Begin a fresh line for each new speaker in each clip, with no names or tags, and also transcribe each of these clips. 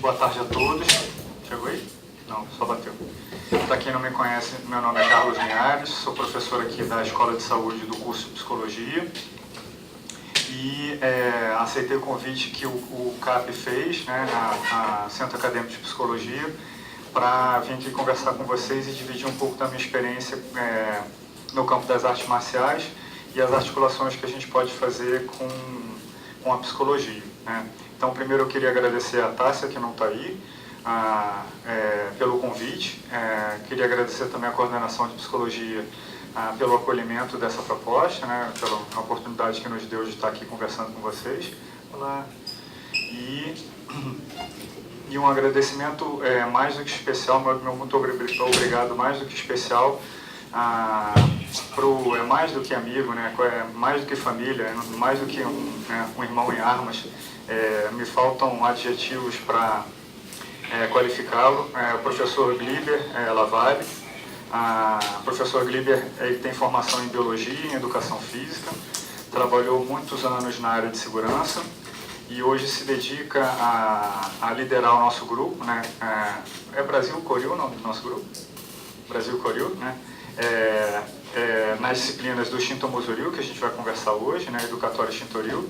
Boa tarde a todos. Chegou aí? Não, só bateu. Para quem não me conhece, meu nome é Carlos Linhares, sou professor aqui da Escola de Saúde do curso de Psicologia e aceitei o convite que o CAP fez, né, a Centro Acadêmico de Psicologia, para vir aqui conversar com vocês e dividir um pouco da minha experiência no campo das artes marciais e as articulações que a gente pode fazer com a psicologia, né? Então, primeiro eu queria agradecer a Tássia, que não está aí, pelo convite. Queria agradecer também a coordenação de psicologia pelo acolhimento dessa proposta, né, pela oportunidade que nos deu de estar aqui conversando com vocês. Olá. E um agradecimento mais do que especial, meu muito obrigado mais do que especial, mais do que amigo, né, mais do que família, mais do que um irmão em armas. Me faltam adjetivos para qualificá-lo. O professor Gliber Lavalle. O professor Gliber ele tem formação em Biologia e em Educação Física, trabalhou muitos anos na área de segurança e hoje se dedica a liderar o nosso grupo, né? Brasil Koryu o nome do nosso grupo? Brasil Koryu, né? Nas disciplinas do Shinto Muzuryu, que a gente vai conversar hoje, né, Educatório Shintoryu,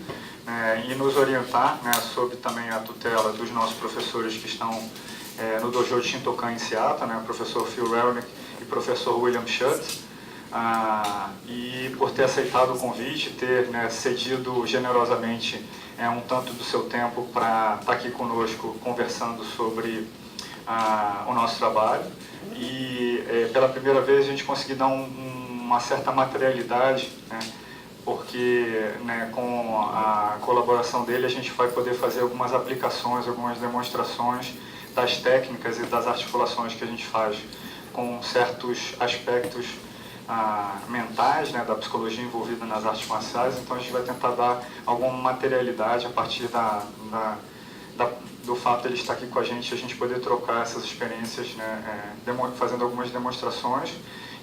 e nos orientar, né, sob também a tutela dos nossos professores que estão no dojo de Shintokan em Seattle, né, o professor Phil Relnick e o professor William Schutz, e por ter aceitado o convite, ter, né, cedido generosamente um tanto do seu tempo para estar aqui conosco conversando sobre o nosso trabalho. E pela primeira vez a gente conseguiu dar uma certa materialidade, né, porque, né, com a colaboração dele a gente vai poder fazer algumas aplicações, algumas demonstrações das técnicas e das articulações que a gente faz com certos aspectos mentais, né, da psicologia envolvida nas artes marciais. Então a gente vai tentar dar alguma materialidade a partir do fato de ele estar aqui com a gente poder trocar essas experiências, né, fazendo algumas demonstrações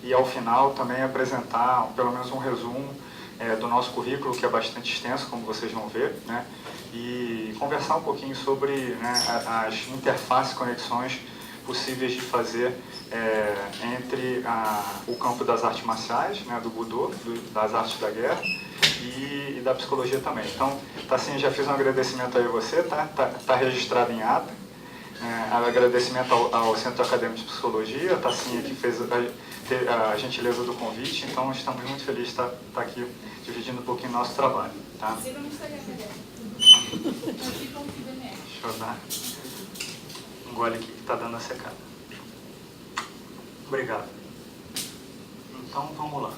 e ao final também apresentar pelo menos um resumo do nosso currículo, que é bastante extenso, como vocês vão ver, né, e conversar um pouquinho sobre, né, as interfaces, conexões possíveis de fazer entre o campo das artes marciais, né, do Budô, das artes da guerra e da psicologia também. Então, Tassinha, já fiz um agradecimento aí a você, tá registrado em ata. Agradecimento ao Centro Acadêmico de Psicologia, a Tassinha que fez a gentileza do convite, então estamos muito felizes de estar aqui dividindo um pouquinho do nosso trabalho. Tá?
Siga no Instagram,
Deixa eu dar um gole aqui que está dando a secada. Obrigado. Então, vamos lá.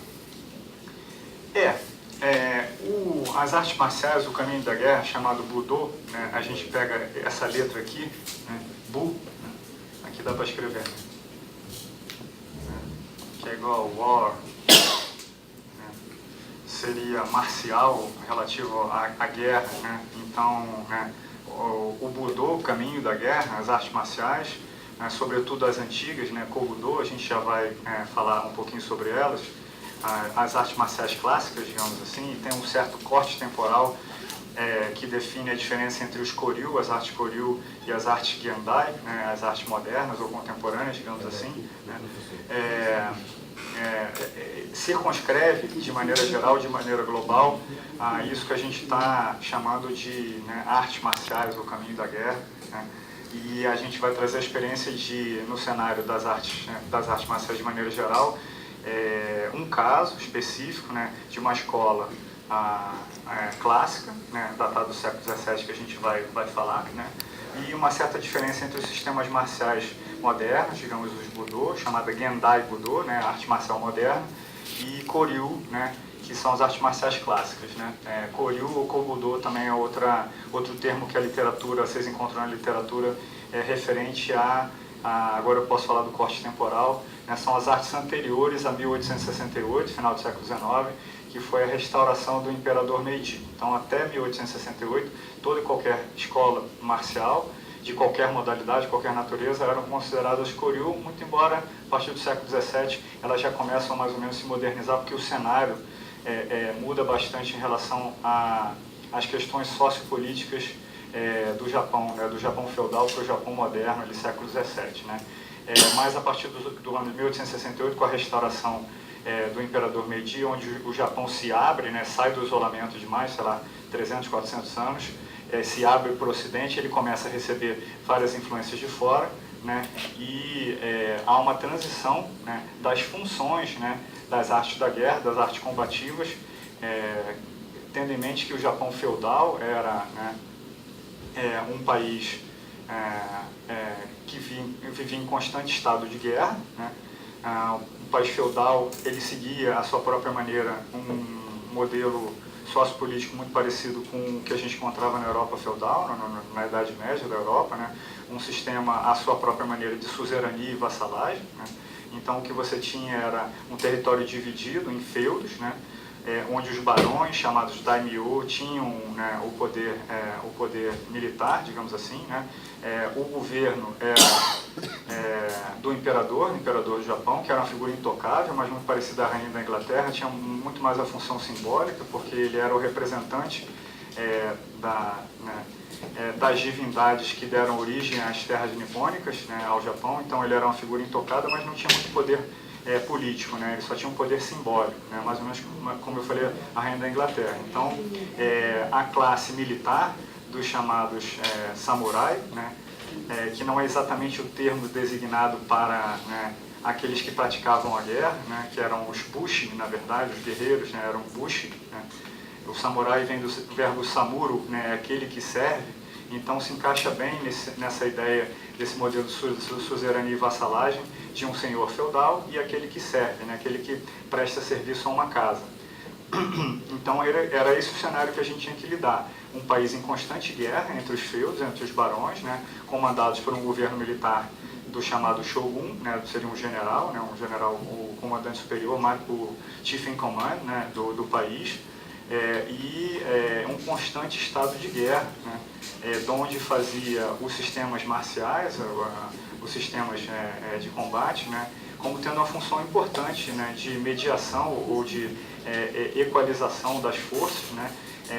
As artes marciais, o caminho da guerra, chamado Budô, né, a gente pega essa letra aqui, né, Bu, né, aqui dá para escrever, né, que é igual ao War, né, seria marcial, relativo à guerra, né, então, né, o Budô, o caminho da guerra, as artes marciais, né, sobretudo as antigas, né, Kobudo, a gente já vai falar um pouquinho sobre elas, as artes marciais clássicas, digamos assim, e tem um certo corte temporal que define a diferença entre os Koryu, as artes Koryu e as artes Gendai, né, as artes modernas ou contemporâneas, digamos assim, né, circunscreve de maneira geral, de maneira global, isso que a gente está chamando de, né, artes marciais, o caminho da guerra, né, e a gente vai trazer a experiência no cenário das artes, né, das artes marciais de maneira geral, um caso específico, né, de uma escola clássica, né, datada do século XVII, que a gente vai falar, né, e uma certa diferença entre os sistemas marciais modernos, digamos os Budô, chamada Gendai Budô, né, arte marcial moderna, e Koryu, né, que são as artes marciais clássicas, né. Koryu ou Kobudo também é outro termo que a literatura, vocês encontram na literatura, referente agora eu posso falar do corte temporal, né, são as artes anteriores a 1868, final do século XIX, que foi a restauração do imperador Meiji. Então, até 1868, toda e qualquer escola marcial, de qualquer modalidade, qualquer natureza, eram consideradas Koryu, muito embora, a partir do século XVII, elas já começam mais ou menos a se modernizar, porque o cenário muda bastante em relação às questões sociopolíticas do Japão, né, do Japão feudal para o Japão moderno, ali, século XVII. Né? Mas a partir do ano de 1868, com a restauração do Imperador Meiji, onde o Japão se abre, né, sai do isolamento de mais, sei lá, 300, 400 anos, se abre para o Ocidente, ele começa a receber várias influências de fora, né, e há uma transição, né, das funções, né, das artes da guerra, das artes combativas, tendo em mente que o Japão feudal era, né, um país que vivia em constante estado de guerra, né. O país feudal, ele seguia à sua própria maneira um modelo sociopolítico muito parecido com o que a gente encontrava na Europa feudal, na Idade Média da Europa, né? Um sistema à sua própria maneira de suzerania e vassalagem, né? Então o que você tinha era um território dividido em feudos, né? Onde os barões, chamados daimyo, tinham, né, o poder militar, digamos assim, né? O governo era do imperador do Japão, que era uma figura intocável, mas muito parecida à rainha da Inglaterra, tinha muito mais a função simbólica, porque ele era o representante das divindades que deram origem às terras nipônicas, né, ao Japão. Então ele era uma figura intocada, mas não tinha muito poder político, né? Ele só tinha um poder simbólico, né? Mais ou menos como eu falei, a rainha da Inglaterra. Então a classe militar dos chamados samurai, né? Que não é exatamente o termo designado para, né, aqueles que praticavam a guerra, né? Que eram os bushi, na verdade, os guerreiros, né? Eram bushi, né? O samurai vem do verbo samuro, né? Aquele que serve. Então se encaixa bem nessa ideia desse modelo de suzerania e vassalagem de um senhor feudal e aquele que serve, né? Aquele que presta serviço a uma casa. Então era esse o cenário que a gente tinha que lidar. Um país em constante guerra entre os feudos, entre os barões, né? Comandados por um governo militar do chamado shogun, né? Seria um general, né? O comandante superior, o chief in command, né? do país. Um constante estado de guerra, né? Onde fazia os sistemas marciais, os sistemas de combate, né? Como tendo uma função importante, né? De mediação ou de equalização das forças, né?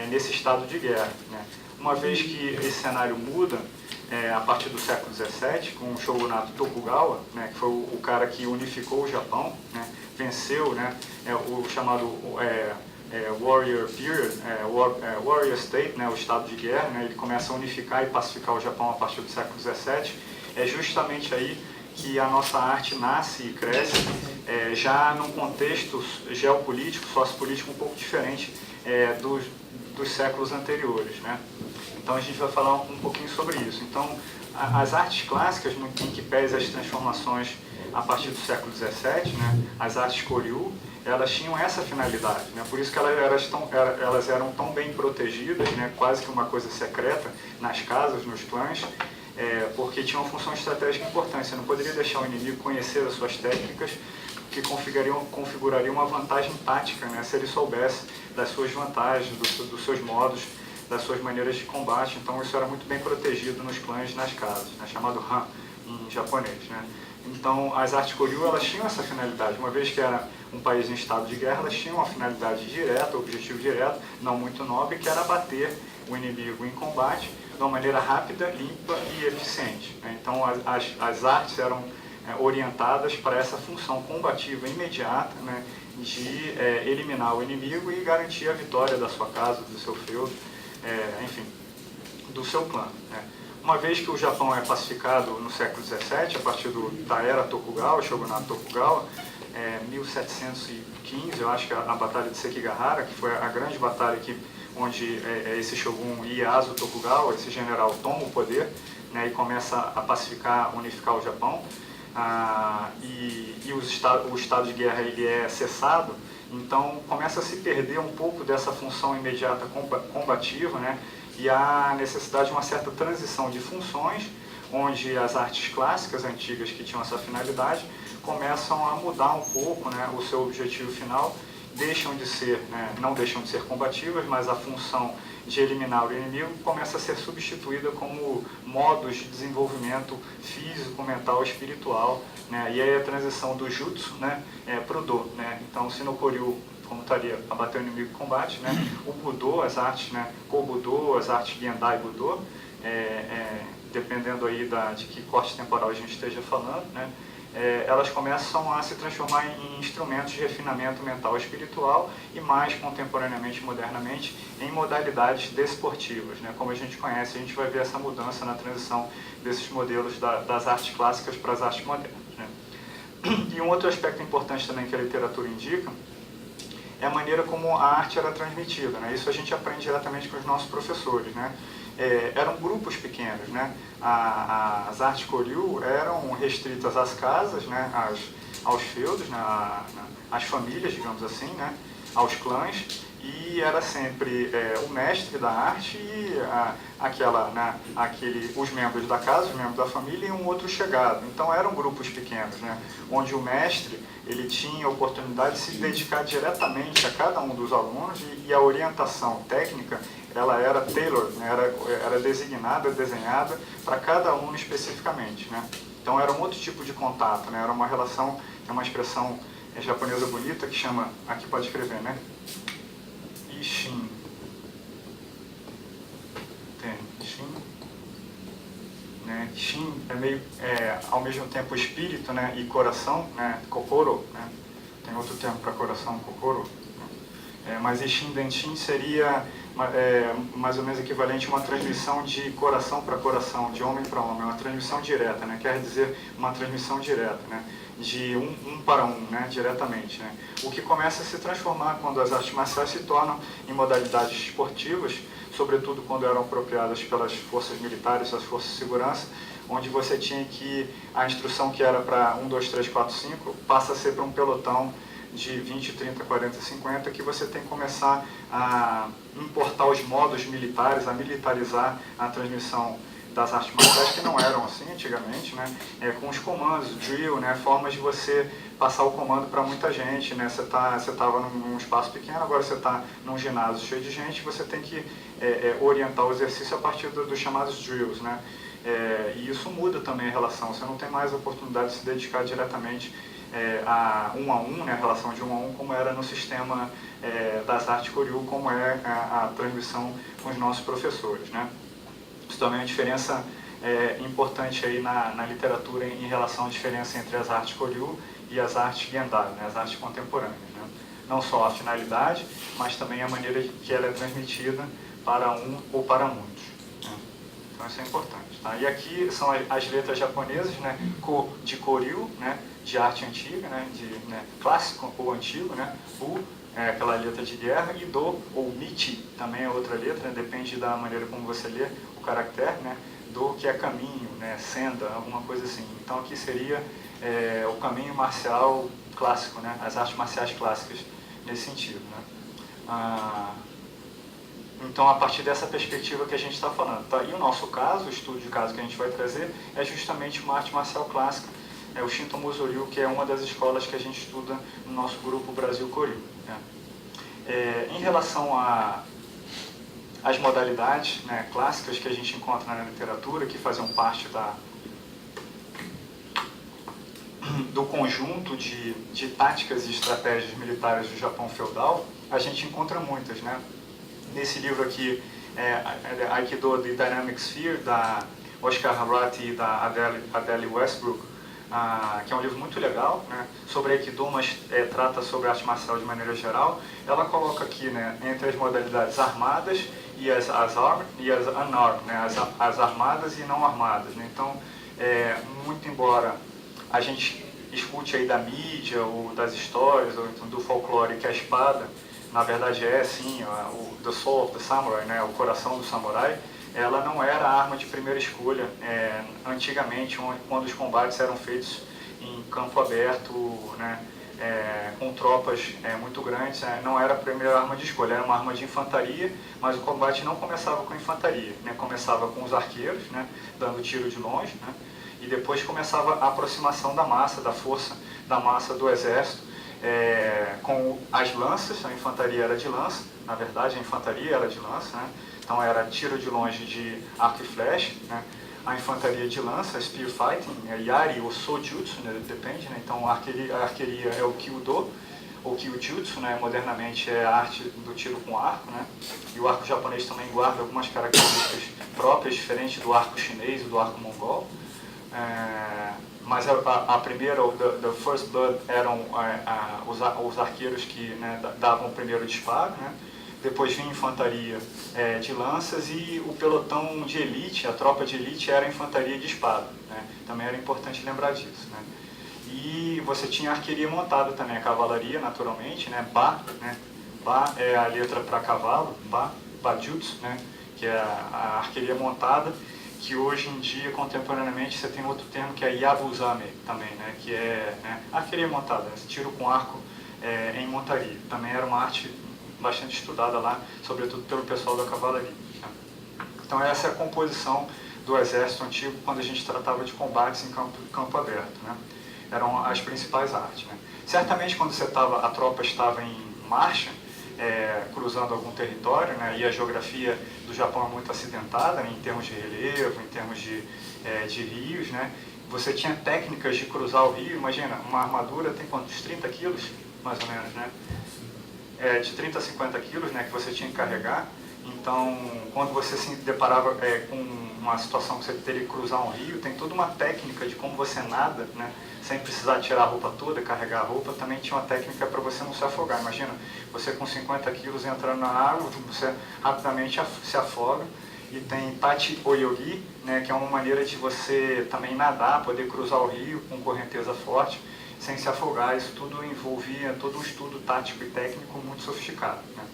Nesse estado de guerra, né? Uma vez que esse cenário muda, a partir do século XVII, com o shogunato Tokugawa, né? Que foi o cara que unificou o Japão, né? Venceu, né? O chamado Warrior Period, Warrior State, né, o estado de guerra, né, ele começa a unificar e pacificar o Japão a partir do século XVII. É justamente aí que a nossa arte nasce e cresce, já num contexto geopolítico, sociopolítico um pouco diferente dos séculos anteriores, né? Então a gente vai falar um pouquinho sobre isso. Então as artes clássicas, em que pese as transformações a partir do século XVII, né, as artes Koryu, elas tinham essa finalidade, né? Por isso que elas eram tão bem protegidas, né? Quase que uma coisa secreta nas casas, nos clãs, porque tinha uma função estratégica importante. Você não poderia deixar o inimigo conhecer as suas técnicas, que configurariam uma vantagem tática, né? Se ele soubesse das suas vantagens, dos seus modos, das suas maneiras de combate. Então isso era muito bem protegido nos clãs, nas casas, né? Chamado Han em japonês, né? Então as artes Koryu, elas tinham essa finalidade. Uma vez que era um país em estado de guerra, elas tinham uma finalidade direta, objetivo direto, não muito nobre, que era bater o inimigo em combate de uma maneira rápida, limpa e eficiente, né? Então as artes eram orientadas para essa função combativa imediata, né? De eliminar o inimigo e garantir a vitória da sua casa, do seu feudo, enfim, do seu clã, né? Uma vez que o Japão é pacificado no século XVII, a partir da era Tokugawa, shogunato Tokugawa, 1715, eu acho que a Batalha de Sekigahara, que foi a grande batalha onde esse shogun Ieyasu Tokugawa, esse general, toma o poder, né, e começa a pacificar, unificar o Japão, e o estado de guerra ele é cessado. Então começa a se perder um pouco dessa função imediata combativa, né? E há necessidade de uma certa transição de funções, onde as artes clássicas antigas que tinham essa finalidade começam a mudar um pouco, né, o seu objetivo final, não deixam de ser combativas, mas a função de eliminar o inimigo começa a ser substituída como modos de desenvolvimento físico, mental, espiritual, né? E aí a transição do jutsu, né, para o do, né? Então se no Koryu como estaria abater o inimigo em combate, né? O Budô, as artes, né? Kobudo, as artes Gendai Budô, dependendo aí de que corte temporal a gente esteja falando, né? Elas começam a se transformar em instrumentos de refinamento mental e espiritual e mais contemporaneamente, modernamente, em modalidades desportivas, né? Como a gente conhece, a gente vai ver essa mudança na transição desses modelos das artes clássicas para as artes modernas, né? E um outro aspecto importante também que a literatura indica é a maneira como a arte era transmitida, né? Isso a gente aprende diretamente com os nossos professores, né? Eram grupos pequenos, né? As artes Koryu eram restritas às casas, né? Aos feudos, né? Às famílias, digamos assim, né? Aos clãs, e era sempre o mestre da arte e os membros da casa, os membros da família e um outro chegado. Então eram grupos pequenos, né? Onde o mestre ele tinha a oportunidade de se dedicar diretamente a cada um dos alunos e a orientação técnica ela era tailored, né? Era designada, desenhada para cada aluno especificamente, né? Então era um outro tipo de contato, né? Era uma relação, tem uma expressão japonesa bonita que chama, aqui pode escrever, né? Ishin. Tem Ishin. Né? Shin é meio, ao mesmo tempo espírito, né? E coração, né? Kokoro, né? Tem outro termo para coração, kokoro. Mas Ishin Denshin seria mais ou menos equivalente a uma transmissão de coração para coração, de homem para homem, uma transmissão direta, né? Quer dizer, uma transmissão direta, né? De um para um, né? Diretamente, né? O que começa a se transformar quando as artes marciais se tornam em modalidades esportivas, sobretudo quando eram apropriadas pelas forças militares, as forças de segurança, onde você tinha que, a instrução que era para 1, 2, 3, 4, 5, passa a ser para um pelotão de 20, 30, 40, 50, que você tem que começar a importar os modos militares, a militarizar a transmissão das artes marciais, que não eram assim antigamente, né? Com os comandos, drill, né? Formas de você passar o comando para muita gente, né? Você estava num espaço pequeno, agora você está num ginásio cheio de gente, você tem que orientar o exercício a partir dos chamados drills, né? E isso muda também a relação, você não tem mais a oportunidade de se dedicar diretamente a um, né, a relação de 1 a 1, como era no sistema das artes Koryu, como é a transmissão com os nossos professores, né? Isso também é uma diferença importante aí na literatura em relação à diferença entre as artes Koryu e as artes Gendai, né, as artes contemporâneas, né? Não só a finalidade, mas também a maneira que ela é transmitida para um ou para muitos, né? Então isso é importante, tá? E aqui são as letras japonesas, né? Ko de Koryu, né? De arte antiga, né? Clássico ou antigo, né? U é aquela letra de guerra, e Do ou Michi também é outra letra, né? Depende da maneira como você lê o caractere, né? Do que é caminho, né? Senda, alguma coisa assim. Então aqui seria o caminho marcial clássico, né? As artes marciais clássicas nesse sentido, né? Então, a partir dessa perspectiva que a gente está falando, tá? E o nosso caso, o estudo de caso que a gente vai trazer, é justamente uma arte marcial clássica, o Shinto Musoryu, que é uma das escolas que a gente estuda no nosso grupo Brasil Koryu, né? Em relação às modalidades, né, clássicas que a gente encontra na literatura, que faziam parte do conjunto de táticas e estratégias militares do Japão feudal, a gente encontra muitas, né? Nesse livro aqui, Aikido The Dynamic Sphere, da Oscar Harati e da Adele Westbrook, que é um livro muito legal, né, sobre Aikido, mas trata sobre arte marcial de maneira geral. Ela coloca aqui, né, entre as modalidades armadas e as unarmed, né, as armadas e não armadas, né? Então, muito embora a gente escute aí da mídia ou das histórias ou então do folclore que a espada na verdade sim, o The Soul of the Samurai, né, o coração do samurai, ela não era a arma de primeira escolha antigamente, quando os combates eram feitos em campo aberto, né, com tropas muito grandes, não era a primeira arma de escolha, era uma arma de infantaria, mas o combate não começava com infantaria, né, começava com os arqueiros, né, dando tiro de longe, né, e depois começava a aproximação da massa, da força da massa do exército, com as lanças. A infantaria era de lança, na verdade a infantaria era de lança, né? Então era tiro de longe de arco e flecha, né? A infantaria de lança, spear fighting, yari ou sojutsu, né? Depende, né? Então a arqueria é o kyudo, ou Kyujutsu, né, modernamente é a arte do tiro com arco, né, e o arco japonês também guarda algumas características próprias, diferentes do arco chinês e do arco mongol. Mas a primeira, o The First Blood, eram os arqueiros que, né, davam o primeiro disparo, né? Depois vinha a infantaria de lanças e o pelotão de elite, a tropa de elite, era a infantaria de espada, né? Também era importante lembrar disso, né? E você tinha a arqueria montada também, a cavalaria, naturalmente, né? Né? Ba é a letra para cavalo, Bajutsu, né? Que é a arqueria montada, que hoje em dia, contemporaneamente, você tem outro termo que é Yabuzame também, né? Que é, né, arqueria montada, né? Tiro com arco em montaria. Também era uma arte bastante estudada lá, sobretudo pelo pessoal da cavalaria, né? Então essa é a composição do exército antigo quando a gente tratava de combates em campo aberto, né? Eram as principais artes, né? Certamente quando a tropa estava em marcha, cruzando algum território, né, e a geografia do Japão é muito acidentada, né, em termos de relevo, em termos de rios, né, você tinha técnicas de cruzar o rio. Imagina, uma armadura tem quantos? 30 quilos, mais ou menos, né? De 30 a 50 quilos, né, que você tinha que carregar. Então, quando você se deparava com uma situação que você teria que cruzar um rio, tem toda uma técnica de como você nada, né, sem precisar tirar a roupa toda, carregar a roupa. Também tinha uma técnica para você não se afogar. Imagina, você com 50 quilos entrando na água, você rapidamente se afoga. E tem Tachi Oyogi, né, que é uma maneira de você também nadar, poder cruzar o rio com correnteza forte, sem se afogar. Isso tudo envolvia todo um estudo tático e técnico muito sofisticado, né?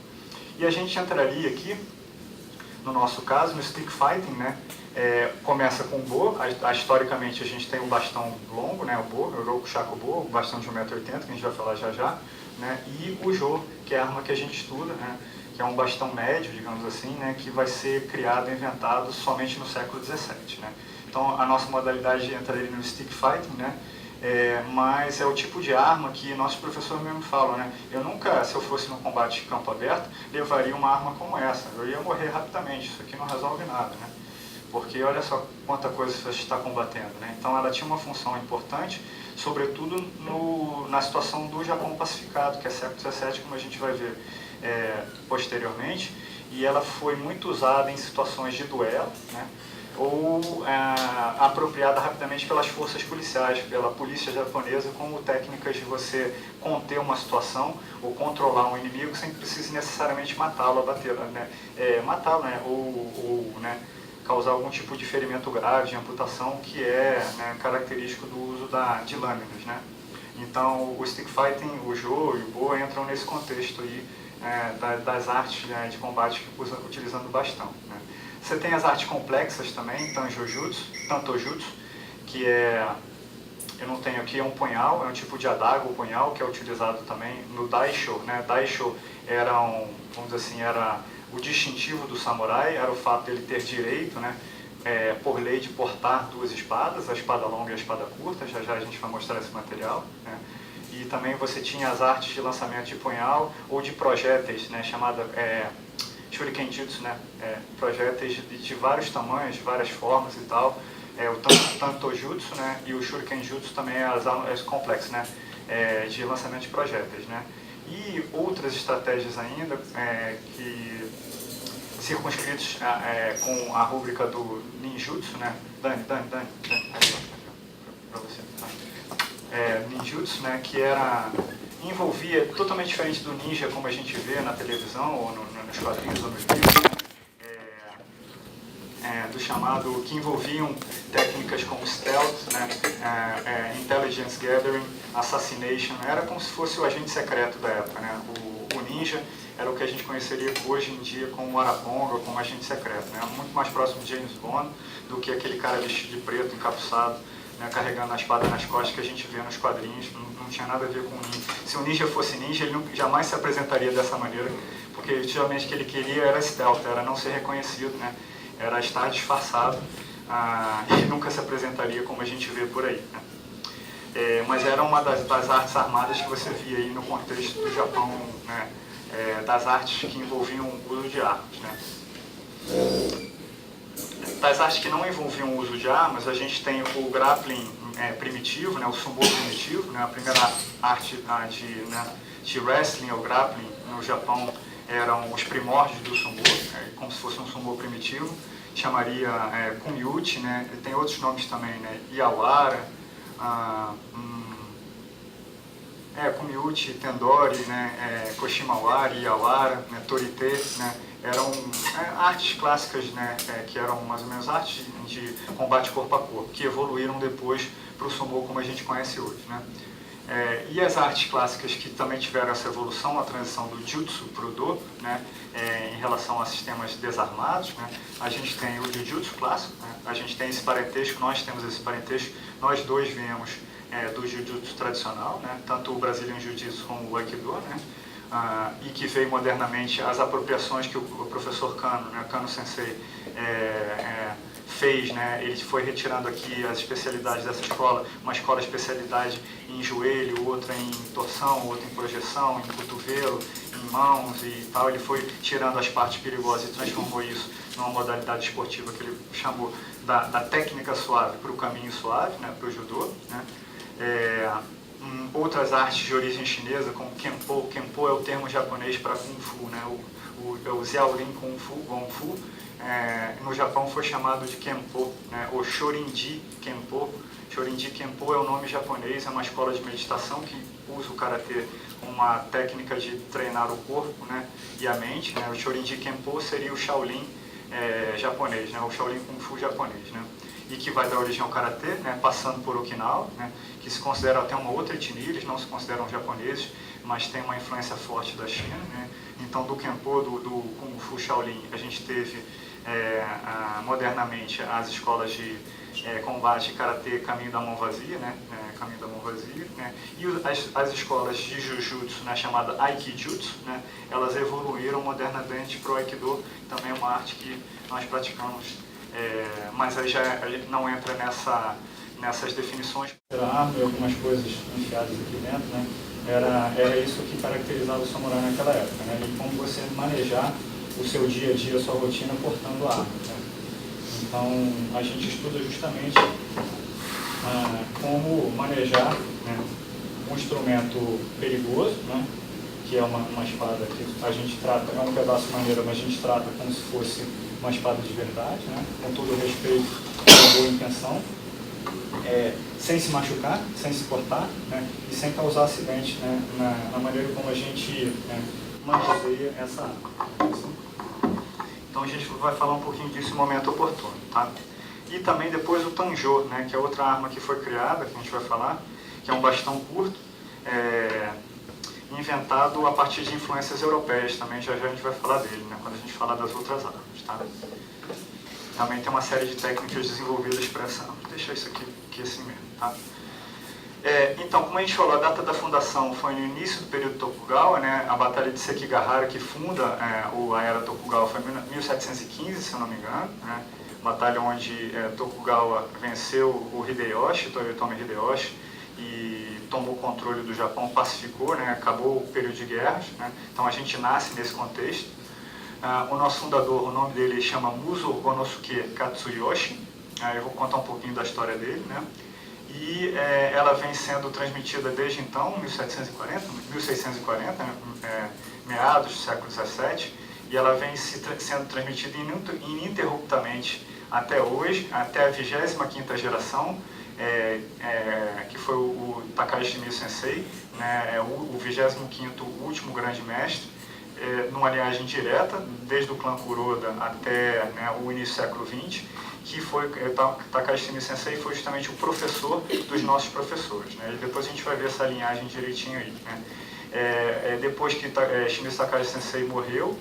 E a gente entraria aqui, no nosso caso, no stick fighting, né? Começa com o Bo. Historicamente a gente tem um bastão longo, né? O Bo, o Oroku Shakubo, o bastão de 1,80 m, que a gente vai falar já já, né? E o Jo, que é a arma que a gente estuda, né? Que é um bastão médio, digamos assim, né? Que vai ser criado, inventado somente no século XVII, né? Então a nossa modalidade entraria no stick fighting, né? Mas é o tipo de arma que nossos professores mesmo falam, né? Eu nunca, se eu fosse num combate de campo aberto, levaria uma arma como essa. Eu ia morrer rapidamente, isso aqui não resolve nada, né? Porque olha só quanta coisa você está combatendo, né? Então ela tinha uma função importante, sobretudo na situação do Japão pacificado, que é século XVII, como a gente vai ver posteriormente, e ela foi muito usada em situações de duelo, né? Ou apropriada rapidamente pelas forças policiais, pela polícia japonesa, como técnicas de você conter uma situação ou controlar um inimigo sem precisar necessariamente matá-lo, abatê-lo, né? Matá-lo, né? Ou né, causar algum tipo de ferimento grave, de amputação, que é, né, característico do uso de lâminas, né? Então o stick fighting, o Jo e o Bo entram nesse contexto aí, das artes, né, de combate utilizando o bastão, né? Você tem as artes complexas também, Tantojutsu, que eu não tenho aqui, é um punhal, é um tipo de adaga ou punhal que é utilizado também no Daisho, né? Daisho vamos dizer assim, era o distintivo do samurai, era o fato dele ter direito, né, por lei, de portar duas espadas, a espada longa e a espada curta. Já já a gente vai mostrar esse material, né? E também você tinha as artes de lançamento de punhal ou de projéteis, né, chamada Shuriken Jutsu, né? Projéteis de vários tamanhos, de várias formas e tal. O Tantojutsu, né? E o Shuriken Jutsu também as armas complexas, né? De lançamento de projéteis, né? E outras estratégias ainda, que circunscritos com a rúbrica do ninjutsu, né? Dani, para você. Ninjutsu, né? Que envolvia, totalmente diferente do ninja como a gente vê na televisão ou nos quadrinhos ou nos livros, né? Do chamado, que envolviam técnicas como stealth, né? Intelligence gathering, assassination. Era como se fosse o agente secreto da época, né? O ninja era o que a gente conheceria hoje em dia como Araponga, como agente secreto, né? Muito mais próximo de James Bond do que aquele cara vestido de preto, encapuçado, né, carregando a espada nas costas que a gente vê nos quadrinhos. Não tinha nada a ver com o ninja. Se o ninja fosse ninja, ele jamais se apresentaria dessa maneira, porque geralmente o que ele queria era stealth, era não ser reconhecido, né? Era estar disfarçado, e nunca se apresentaria como a gente vê por aí, né? Mas era uma das artes armadas que você via aí no contexto do Japão, né? Das artes que envolviam o uso de armas, né? Das artes que não envolviam o uso de armas, a gente tem o grappling primitivo, né? O sumo primitivo, né? A primeira arte de wrestling ou grappling no Japão eram os primórdios do sumô, como se fosse um sumô primitivo, chamaria Kumyuchi, né? Tem outros nomes também, né? Iawara, Kumyuchi, Tendori, né? Koshimawari, Iawara, né? Torite, né? Eram artes clássicas, né? Que eram mais ou menos artes de combate corpo a corpo, que evoluíram depois para o sumô como a gente conhece hoje, né? E as artes clássicas que também tiveram essa evolução, a transição do Jutsu para o Do, né, em relação a sistemas desarmados, né, a gente tem o Jujutsu clássico, né, a gente tem esse parentesco, nós temos esse parentesco, nós dois viemos do Jujutsu tradicional, né, tanto o Brazilian Jiu-Jitsu como o Aikido, né, e que veio modernamente as apropriações que o professor Kano, né, Kano Sensei, fez, né? Ele foi retirando aqui as especialidades dessa escola, uma escola especialidade em joelho, outra em torção, outra em projeção, em cotovelo, em mãos e tal. Ele foi tirando as partes perigosas e transformou isso numa modalidade esportiva que ele chamou da técnica suave para o caminho suave, né? Para o judô, né? Outras artes de origem chinesa, como Kenpo. Kenpo é o termo japonês para Kung Fu, né? O Xiaolin Kung Fu, Gong Fu, no Japão foi chamado de Kenpo, né? O Shorinji Kenpo. Shorinji Kenpo é o nome japonês, é uma escola de meditação que usa o karatê como uma técnica de treinar o corpo, né? E a mente, né? O Shorinji Kenpo seria o Shaolin japonês, né? O Shaolin Kung Fu japonês, né? E que vai dar origem ao karatê, né? Passando por Okinawa, né? Que se considera até uma outra etnia, eles não se consideram japoneses, mas tem uma influência forte da China, né? Então, do Kenpo, do Kung Fu Shaolin, a gente teve modernamente as escolas de combate karatê caminho da mão vazia, né? Caminho da mão vazia, né? E as escolas de Jujutsu, né? Chamada Aikijutsu, né? Elas evoluíram modernamente para o Aikido, também é uma arte que nós praticamos, mas aí já não entra nessas definições. Era arma e algumas coisas enfiadas aqui dentro, né? Era isso que caracterizava o samurai naquela época, né? E como você manejar o seu dia a dia, a sua rotina portando a arma, né? Então, a gente estuda justamente como manejar, né, um instrumento perigoso, né, que é uma espada que a gente trata, é um pedaço de madeira, mas a gente trata como se fosse uma espada de verdade, né, com todo o respeito e a boa intenção, sem se machucar, sem se cortar, né, e sem causar acidente, né, na maneira como a gente manuseia essa arma. Então a gente vai falar um pouquinho disso no momento oportuno, tá? E também depois o Tanjo, né, que é outra arma que foi criada, que a gente vai falar, que é um bastão curto, inventado a partir de influências europeias também, já a gente vai falar dele, né, quando a gente falar das outras armas, tá? Também tem uma série de técnicas desenvolvidas para essa arma. Vou deixar isso aqui assim mesmo, tá? Então, como a gente falou, a data da fundação foi no início do período Tokugawa, né? A Batalha de Sekigahara, que funda a era Tokugawa, foi em 1715, se eu não me engano, né? Batalha onde Tokugawa venceu o Hideyoshi, Toyotomi Hideyoshi, e tomou o controle do Japão, pacificou, né? Acabou o período de guerras, né? Então a gente nasce nesse contexto. O nosso fundador, o nome dele chama Muzo Gonosuke Katsuyoshi. Eu vou contar um pouquinho da história dele, né? E ela vem sendo transmitida desde então, 1640, meados do século XVII, e ela vem sendo transmitida ininterruptamente até hoje, até a 25ª geração, que foi o Takashi Shimizu Sensei, né, o 25º último grande mestre, numa linhagem direta, desde o clã Kuroda até, né, o início do século XX, que foi, Takashi Shimizu Sensei foi justamente o professor dos nossos professores, né? E depois a gente vai ver essa linhagem direitinho aí, né? Depois que Shimizu Takashi Sensei morreu,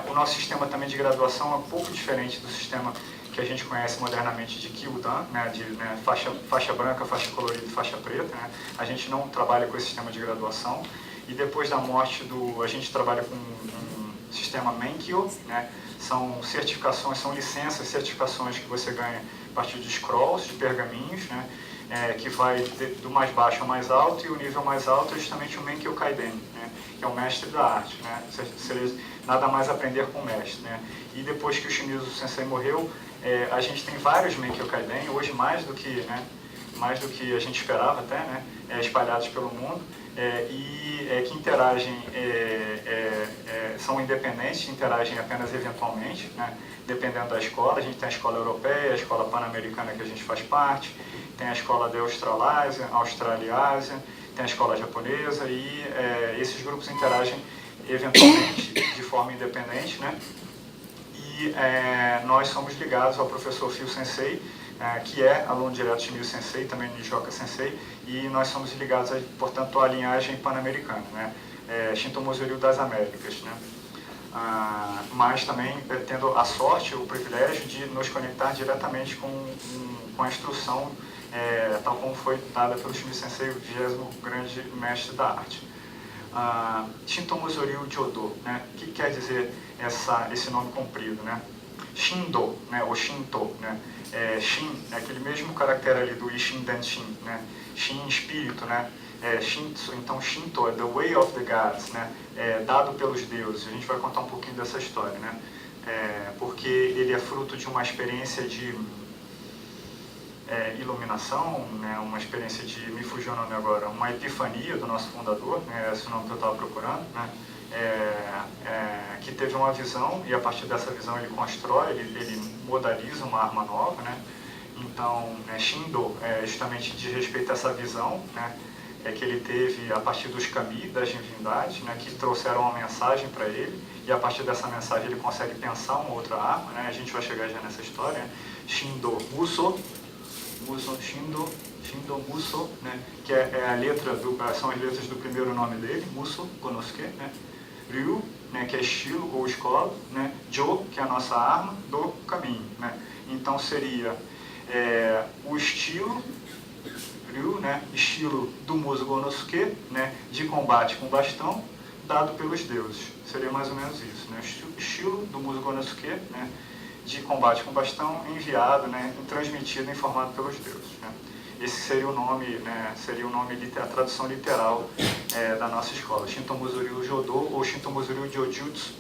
o nosso sistema também de graduação é um pouco diferente do sistema que a gente conhece modernamente de Kyudan, né? Faixa branca, faixa colorida e faixa preta, né? A gente não trabalha com esse sistema de graduação, e depois da morte a gente trabalha com um sistema Menkyo, né? São certificações, são licenças, certificações que você ganha a partir de scrolls, de pergaminhos, né? Que vai do mais baixo ao mais alto, e o nível mais alto é justamente o Menkyo Kaiden, né? Que é o mestre da arte, né? Nada mais aprender com o mestre, né? E depois que o Shimizu Sensei morreu, a gente tem vários Menkyo Kaiden, hoje mais do que a gente esperava até, né? Espalhados pelo mundo. que interagem, são independentes, interagem apenas eventualmente, né, dependendo da escola. A gente tem a escola europeia, a escola pan-americana que a gente faz parte, tem a escola da Australásia, tem a escola japonesa, e esses grupos interagem eventualmente de forma independente, né? E nós somos ligados ao professor Phil Sensei, que é aluno direto de Miyu Sensei, também Nijioka Sensei, e nós somos ligados, portanto, à linhagem pan-americana, né? Shintomozo Ryu das Américas, né? Mas também tendo a sorte, o privilégio de nos conectar diretamente com a instrução, tal como foi dada pelo Shimi Sensei, o 20º grande mestre da arte. Shintomozo Ryu Jodo, né? O que quer dizer esse nome comprido, né? Shindo, né? Ou Shinto, né? Shin é aquele mesmo caractere ali do Ishin Danshin, né? Shin, espírito, né? Shinto, então Shinto é the way of the gods, né? Dado pelos deuses. A gente vai contar um pouquinho dessa história, né? Porque ele é fruto de uma experiência de iluminação, né? Uma experiência de, me fugiu o nome agora, uma epifania do nosso fundador, né? Esse é o nome que eu estava procurando, né? Que teve uma visão, e a partir dessa visão ele constrói, ele modaliza uma arma nova, né? Então, Shindo justamente diz respeito a essa visão, né? Que ele teve a partir dos kami, das divindades, né? Que trouxeram uma mensagem para ele, e a partir dessa mensagem ele consegue pensar uma outra arma, né? A gente vai chegar já nessa história, né? Shindo Muso, Shindo Muso, né? Que a letra são as letras do primeiro nome dele, Muso Konosuke, né? Ryu, né, que é estilo ou escola, né? Jo, que é a nossa arma, do caminho, né? Então seria o estilo, Ryu, né? Estilo do Muso Konosuke, né? De combate com bastão, dado pelos deuses. Seria mais ou menos isso, né? Estilo do Muso Konosuke, né? De combate com bastão, enviado, né? Transmitido, informado pelos deuses, né? Esse seria o nome, né, a tradução literal da nossa escola. Shintomozo Ryu Jodo ou Shintomozo Ryu Jojutsu,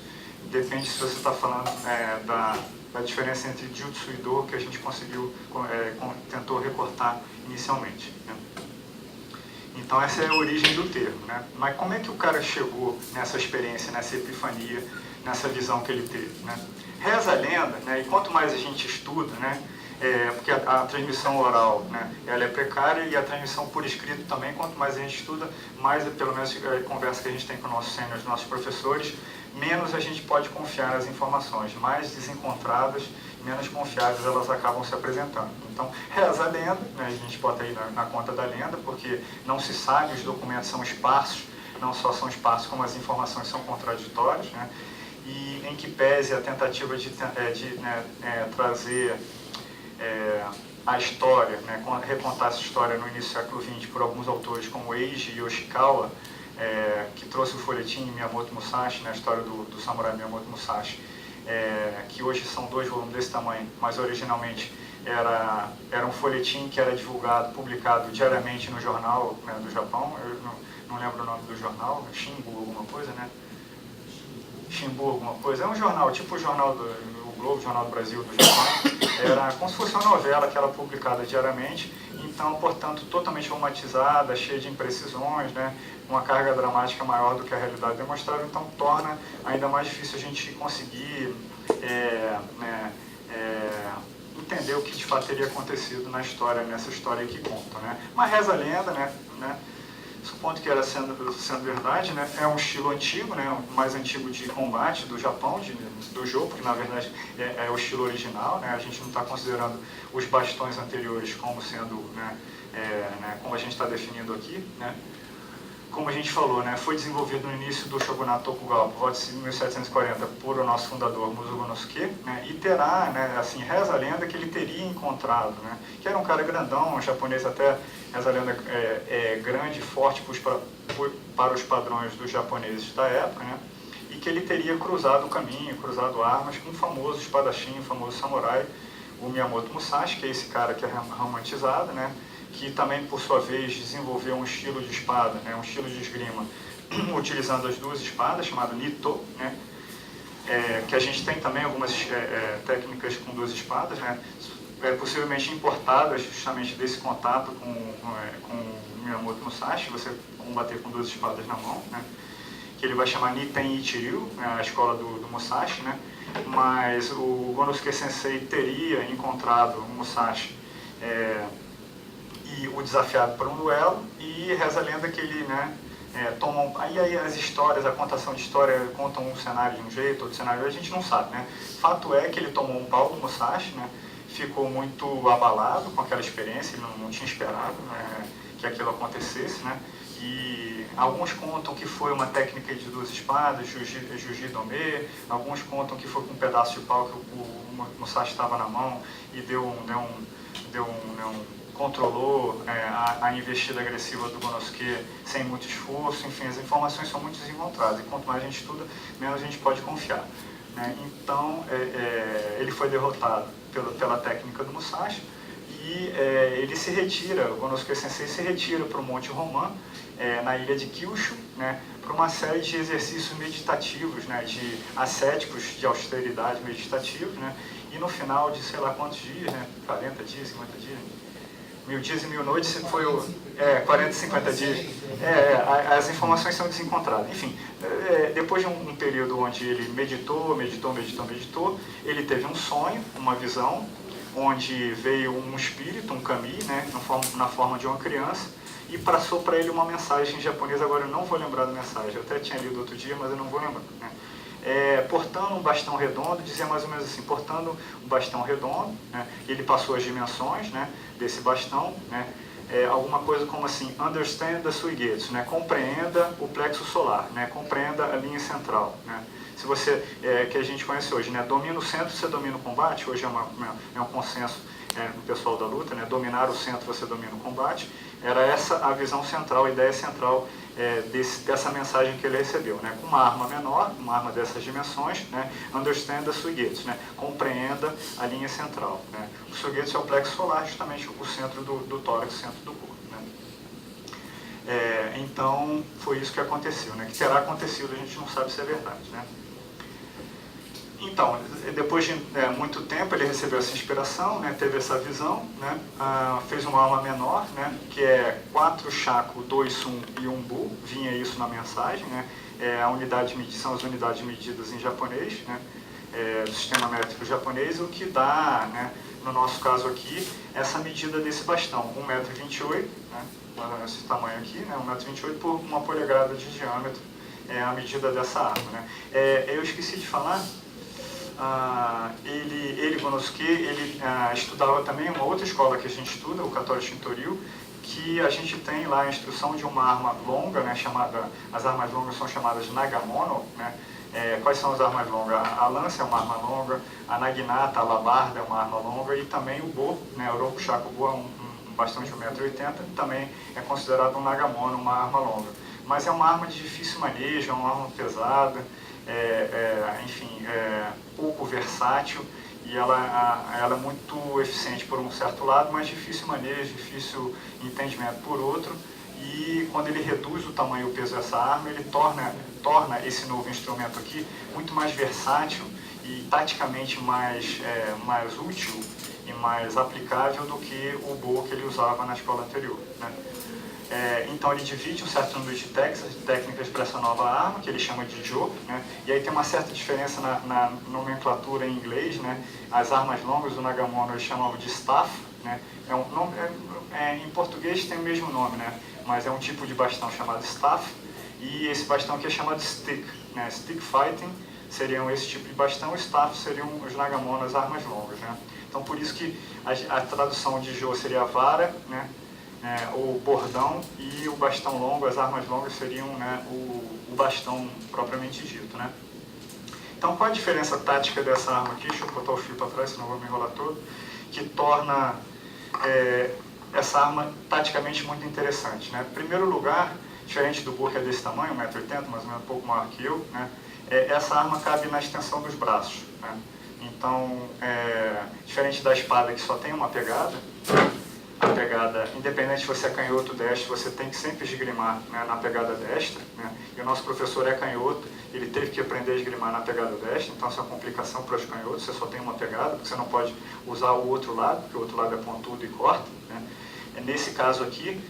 depende se você está falando da diferença entre Jutsu e Do, que a gente tentou recortar inicialmente, né? Então essa é a origem do termo, né? Mas como é que o cara chegou nessa experiência, nessa epifania, nessa visão que ele teve, né? Reza a lenda, né, e quanto mais a gente estuda, né, porque a transmissão oral, né, ela é precária, e a transmissão por escrito também, quanto mais a gente estuda, mais, pelo menos a conversa que a gente tem com nossos sêniores, nossos professores, menos a gente pode confiar nas informações, mais desencontradas, menos confiáveis elas acabam se apresentando. Então, reza a lenda, né, a gente bota aí na conta da lenda, porque não se sabe, os documentos são esparsos, não só são esparsos, como as informações são contraditórias, né, e em que pese a tentativa de trazer a história, né, recontar essa história no início do século XX por alguns autores como Eiji Yoshikawa, que trouxe o folhetim Miyamoto Musashi, né, a história do samurai Miyamoto Musashi, que hoje são 2 volumes desse tamanho, mas originalmente era um folhetim que era divulgado, publicado diariamente no jornal, né, do Japão. Eu não lembro o nome do jornal, Shinbu alguma coisa, né? Shinbu alguma coisa, é um jornal, tipo o jornal do Globo, Jornal do Brasil, do Japão. Era como se fosse uma novela que era publicada diariamente, então, portanto, totalmente romantizada, cheia de imprecisões, né, uma carga dramática maior do que a realidade demonstrava, então torna ainda mais difícil a gente conseguir entender o que de fato teria acontecido na história, nessa história que conta, né. Mas reza a lenda, né, supondo que era sendo verdade, né, é um estilo antigo, né, o mais antigo de combate do Japão, do jogo, porque na verdade é o estilo original, né, a gente não está considerando os bastões anteriores como sendo, como a gente está definindo aqui, né. Como a gente falou, né, foi desenvolvido no início do Shogunato Tokugawa, por volta de 1740, por o nosso fundador Muso Konosuke, né, e terá, né, assim, reza a lenda que ele teria encontrado, né, que era um cara grandão, um japonês até, reza a lenda, grande e forte para os padrões dos japoneses da época, né, e que ele teria cruzado o caminho, cruzado armas com o famoso espadachim, o famoso samurai, o Miyamoto Musashi, que é esse cara que é romantizado, né, que também, por sua vez, desenvolveu um estilo de espada, né, um estilo de esgrima, utilizando as 2 espadas, chamado Nito, né, que a gente tem também algumas técnicas com 2 espadas, né, possivelmente importadas justamente desse contato com o Minamoto Musashi, você combater com 2 espadas na mão, né? Que ele vai chamar Niten Ichiryu, a escola do Musashi, né? Mas o Gonosuke Sensei teria encontrado o Musashi e o desafiado por um duelo, e reza a lenda que ele, né, aí as histórias, a contação de história contam um cenário de um jeito, outro cenário a gente não sabe, né? Fato é que ele tomou um pau do Musashi, né? Ficou muito abalado com aquela experiência, ele não tinha esperado, né, que aquilo acontecesse, né? E alguns contam que foi uma técnica de 2 espadas, Juji-dome, alguns contam que foi com um pedaço de pau que o Musashi estava na mão e controlou a investida agressiva do Gonosuke sem muito esforço. Enfim, as informações são muito desencontradas, e quanto mais a gente estuda, menos a gente pode confiar, né? Então, ele foi derrotado pela técnica do Musashi, e ele se retira, o Gonosuke Sensei se retira para o Monte Roman, na ilha de Kyushu, né, para uma série de exercícios meditativos, né, de ascéticos, de austeridade meditativos, né, e no final de sei lá quantos dias, né, 40 dias, 50 dias, 1000 dias e 1000 noites, foi 40, 50 dias. As informações são desencontradas. Enfim, depois de um período onde ele meditou, ele teve um sonho, uma visão, onde veio um espírito, um kami, né, na forma de uma criança, e passou para ele uma mensagem em japonês. Agora eu não vou lembrar da mensagem, eu até tinha lido outro dia, mas eu não vou lembrar, né? Portando um bastão redondo, dizia mais ou menos assim, portando um bastão redondo, né, ele passou as dimensões, né, desse bastão, né, alguma coisa como assim, understand the Suigetsu, né, compreenda o plexo solar, né, compreenda a linha central, né. Se você, que a gente conhece hoje, né, domina o centro, você domina o combate. Hoje é um consenso no pessoal da luta, né, dominar o centro, você domina o combate. Era essa a visão central, a ideia central dessa mensagem que ele recebeu, né, com uma arma menor, uma arma dessas dimensões, né, understand the Suigetsu, né, compreenda a linha central, né. O Suigetsu é o plexo solar, justamente o centro do tórax, o centro do corpo, né. Então, foi isso que aconteceu, né, que terá acontecido, a gente não sabe se é verdade, né. Então, depois de muito tempo, ele recebeu essa inspiração, né, teve essa visão, né, fez uma alma menor, né, que é 4 shaku, 2 sun e 1 bu, vinha isso na mensagem, né, são as unidades medidas em japonês, né, do sistema métrico japonês, o que dá, né, no nosso caso aqui, essa medida desse bastão, 1,28 m, né, esse tamanho aqui, né, 1,28 m por 1 polegada de diâmetro, a medida dessa arma, né. Eu esqueci de falar, Gonosuke, ele estudava também uma outra escola que a gente estuda, o Katori Shintoryu, que a gente tem lá a instrução de uma arma longa, né, as armas longas são chamadas de Nagamono, né. Quais são as armas longas? A lança é uma arma longa, a Naginata, a alabarda é uma arma longa, e também o Bo, né, o Rokushaku Bo é um bastão de 1,80 m, também é considerado um Nagamono, uma arma longa. Mas é uma arma de difícil manejo, é uma arma pesada, enfim, pouco versátil, e ela é muito eficiente por um certo lado, mas difícil manejo, difícil entendimento por outro. E quando ele reduz o tamanho e o peso dessa arma, ele torna esse novo instrumento aqui muito mais versátil e taticamente mais útil e mais aplicável do que o Bo que ele usava na escola anterior, né? Então ele divide um certo número de técnicas para essa nova arma, que ele chama de Jo, né? E aí tem uma certa diferença na nomenclatura em inglês, né? As armas longas do Nagamono eles chamavam de staff, né? Em português tem o mesmo nome, né? Mas é um tipo de bastão chamado staff, e esse bastão aqui é chamado stick, né? Stick fighting seriam esse tipo de bastão, staff seriam os Nagamono, as armas longas, né? Então por isso que a tradução de Jo seria a vara, né? O bordão, e o bastão longo, as armas longas seriam, né, o bastão propriamente dito, né? Então qual a diferença tática dessa arma aqui? Deixa eu botar o fio para trás, senão eu vou me enrolar todo, que torna essa arma taticamente muito interessante, né? Em primeiro lugar, diferente do Bo, que é desse tamanho, 1,80 m, mais ou menos um pouco maior que eu, né? Essa arma cabe na extensão dos braços, né? Então, diferente da espada que só tem uma pegada, a pegada, independente se você é canhoto ou destro, você tem que sempre esgrimar, né, na pegada destra, né? E o nosso professor é canhoto, ele teve que aprender a esgrimar na pegada destra, então essa é uma complicação para os canhotos, você só tem uma pegada, porque você não pode usar o outro lado, porque o outro lado é pontudo e corta, né? Nesse caso aqui,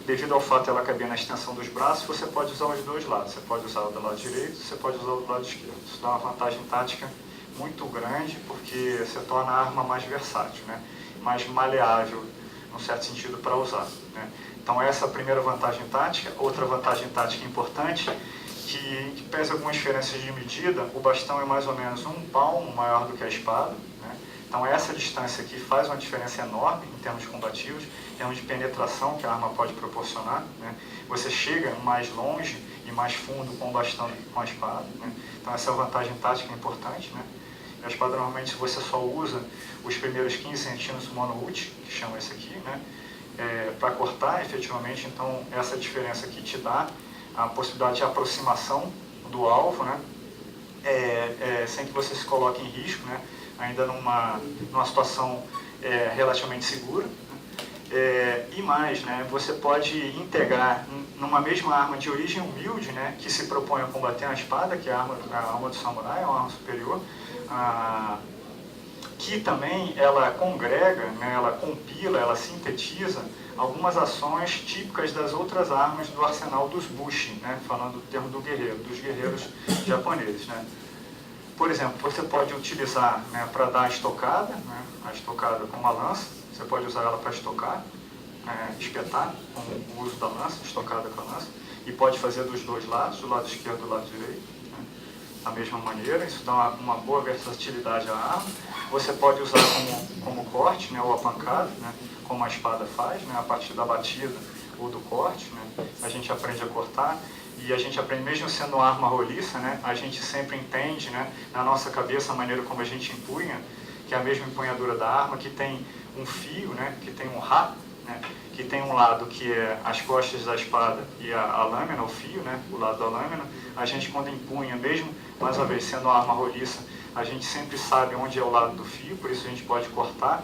devido ao fato de ela caber na extensão dos braços, você pode usar os dois lados, você pode usar o do lado direito, você pode usar o do lado esquerdo. Isso dá uma vantagem tática muito grande, porque você torna a arma mais versátil, né? Mais maleável, num certo sentido, para usar, né? Então essa é a primeira vantagem tática. Outra vantagem tática importante, que pese algumas diferenças de medida, o bastão é mais ou menos um palmo maior do que a espada, né? Então essa distância aqui faz uma diferença enorme em termos combativos, em termos de penetração que a arma pode proporcionar, né? Você chega mais longe e mais fundo com o bastão do que com a espada, né? Então essa é uma vantagem tática importante, né? A espada normalmente você só usa os primeiros 15 centímetros do mono-ult, que chama esse aqui, né? Para cortar efetivamente. Então essa diferença aqui te dá a possibilidade de aproximação do alvo, né? Sem que você se coloque em risco, né? Ainda numa situação relativamente segura, né? E mais, né? Você pode integrar numa mesma arma de origem humilde, né? Que se propõe a combater a espada, que é a arma do samurai, é uma arma superior, que também ela congrega, né? Ela compila, ela sintetiza algumas ações típicas das outras armas do arsenal dos bushi, né? Falando do termo do guerreiro, dos guerreiros japoneses, né? Por exemplo, você pode utilizar, né, para dar a estocada, né, a estocada com uma lança, você pode usar ela para estocar, espetar, com o uso da lança, estocada com a lança, e pode fazer dos dois lados, do lado esquerdo e do lado direito, né, da mesma maneira. Isso dá uma boa versatilidade à arma. Você pode usar como corte, né, ou a pancada, né, como a espada faz, né, a partir da batida ou do corte, né, a gente aprende a cortar. E a gente aprende, mesmo sendo uma arma roliça, né, a gente sempre entende, né, na nossa cabeça a maneira como a gente empunha, que é a mesma empunhadura da arma, que tem um fio, né, que tem um rá, né, que tem um lado que é as costas da espada e a lâmina, o fio, né, o lado da lâmina. A gente, quando empunha, mesmo, mais uma vez, sendo uma arma roliça, a gente sempre sabe onde é o lado do fio, por isso a gente pode cortar,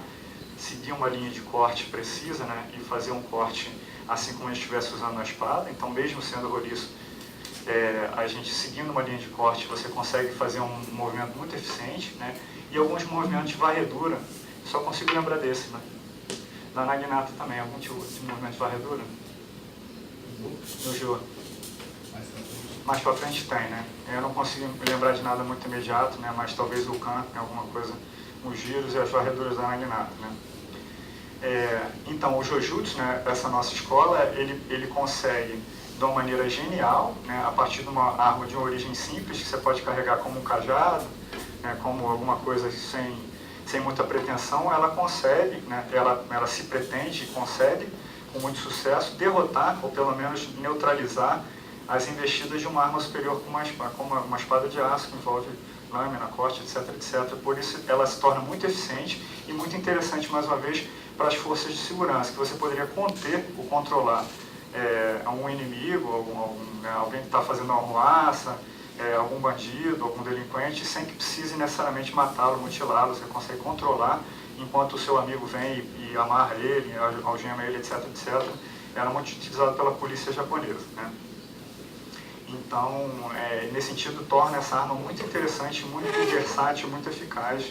seguir uma linha de corte precisa, né, e fazer um corte assim como a gente estivesse usando a espada. Então, mesmo sendo roliço, a gente seguindo uma linha de corte, você consegue fazer um movimento muito eficiente, né? E alguns movimentos de varredura, só consigo lembrar desse, né? Da Naginata também, algum tipo de movimento de varredura? No Jô. Mais pra frente tem, né? Eu não consigo lembrar de nada muito imediato, né? Mas talvez o Kan, alguma coisa, os giros e as varreduras da Naginata, né? Então, o Jojutsu, né, essa nossa escola, ele consegue, de uma maneira genial, né, a partir de uma arma de uma origem simples, que você pode carregar como um cajado, né, como alguma coisa sem muita pretensão, ela consegue, né, ela se pretende e consegue, com muito sucesso, derrotar, ou pelo menos neutralizar, as investidas de uma arma superior como uma espada de aço, que envolve lâmina, corte, etc, etc. Por isso, ela se torna muito eficiente e muito interessante, mais uma vez, para as forças de segurança, que você poderia conter ou controlar um inimigo, alguém que está fazendo uma arruaça, algum bandido, algum delinquente, sem que precise necessariamente matá-lo, mutilá-lo. Você consegue controlar enquanto o seu amigo vem e amarra ele, algema ele, etc, etc. Era muito utilizado pela polícia japonesa, né? Então, nesse sentido, torna essa arma muito interessante, muito versátil, muito eficaz,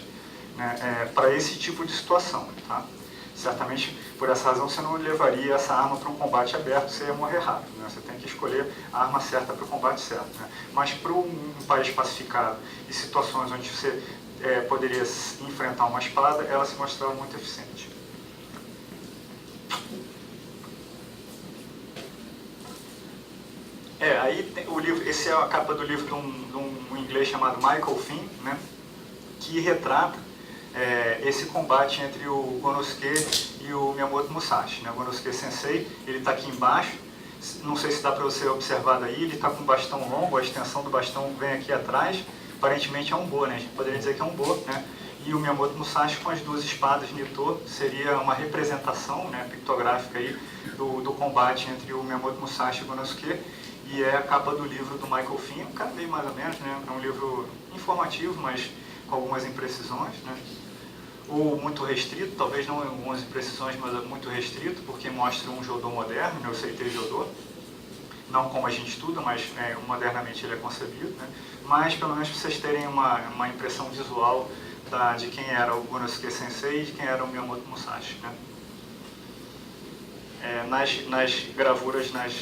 né, para esse tipo de situação, tá? Certamente, por essa razão, você não levaria essa arma para um combate aberto, você ia morrer rápido, né? Você tem que escolher a arma certa para o combate certo, né? Mas para um país pacificado e situações onde você poderia enfrentar uma espada, ela se mostrava muito eficiente. Aí tem o livro, esse é a capa do livro de um inglês chamado Michael Finn, né? Que retrata esse combate entre o Gonosuke e o Miyamoto Musashi, né? O Gonosuke Sensei, ele está aqui embaixo, não sei se dá para você observar daí, ele está com um bastão longo, a extensão do bastão vem aqui atrás, aparentemente é um bo, né? A gente poderia dizer que é um bo, né? E o Miyamoto Musashi com as duas espadas Nito seria uma representação, né, pictográfica aí do combate entre o Miyamoto Musashi e o Gonosuke, e é a capa do livro do Michael Finn, um cara meio mais ou menos, né? É um livro informativo, mas com algumas imprecisões, né? ou muito restrito, talvez não em 11 precisões, mas muito restrito, porque mostra um jodô moderno, né, o Seitei Jodô, não como a gente estuda, mas modernamente ele é concebido, né? Mas pelo menos para vocês terem uma impressão visual de quem era o Gunosuke Sensei e de quem era o Miyamoto Musashi, né? Nas gravuras, nas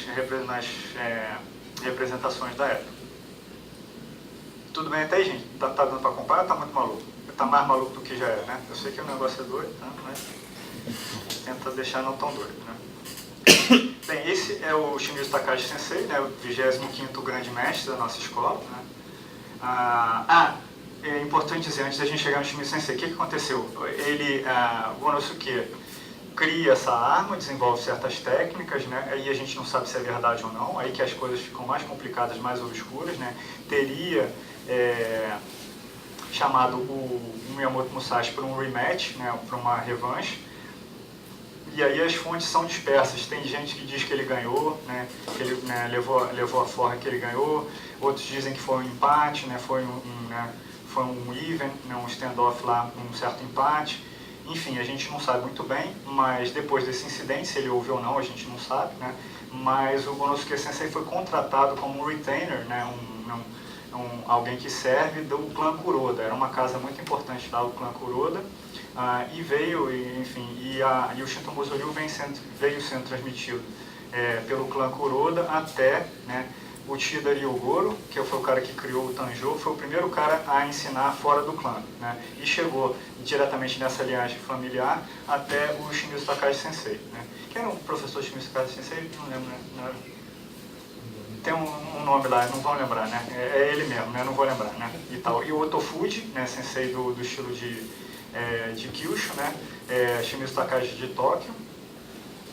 representações da época. Tudo bem até aí, gente? Tá dando para comparar ou tá muito maluco? Tá mais maluco do que já é, né? Eu sei que o negócio é doido, tá? Mas tenta deixar não tão doido, né? Bem, esse é o Shimizu Takahashi Sensei, né? O 25º grande mestre da nossa escola, né? É importante dizer, antes da gente chegar no Shimizu Sensei, o que aconteceu? O Gunosuke cria essa arma, desenvolve certas técnicas, né? Aí a gente não sabe se é verdade ou não, aí que as coisas ficam mais complicadas, mais obscuras, né? Teria chamado o Miyamoto Musashi para um rematch, né? Para uma revanche, e aí as fontes são dispersas. Tem gente que diz que ele ganhou, né? Que ele levou a forra que ele ganhou, outros dizem que foi um empate, né? Foi um even, né? Um standoff lá, um certo empate. Enfim, a gente não sabe muito bem, mas depois desse incidente, se ele houve ou não, a gente não sabe, né? Mas o Gunosuke Sensei foi contratado como um retainer, né? Alguém que serve do clã Kuroda. Era uma casa muito importante lá, o clã Kuroda, e veio, enfim, e o Shinto Muzuryu veio sendo transmitido pelo clã Kuroda até, né, o Chida Ryogoro, que foi o cara que criou o Tanjô, foi o primeiro cara a ensinar fora do clã, né? E chegou diretamente nessa linhagem familiar até o Shimizu Takahashi Sensei, né? Quem era o professor Shimizu Takahashi Sensei? Não lembro, né? Tem um nome lá, não vão lembrar, né? É ele mesmo, né? Não vou lembrar, né? E tal. E o Otofuji, né? Sensei do estilo de Kyushu, né? Shimizu Takahashi de Tóquio.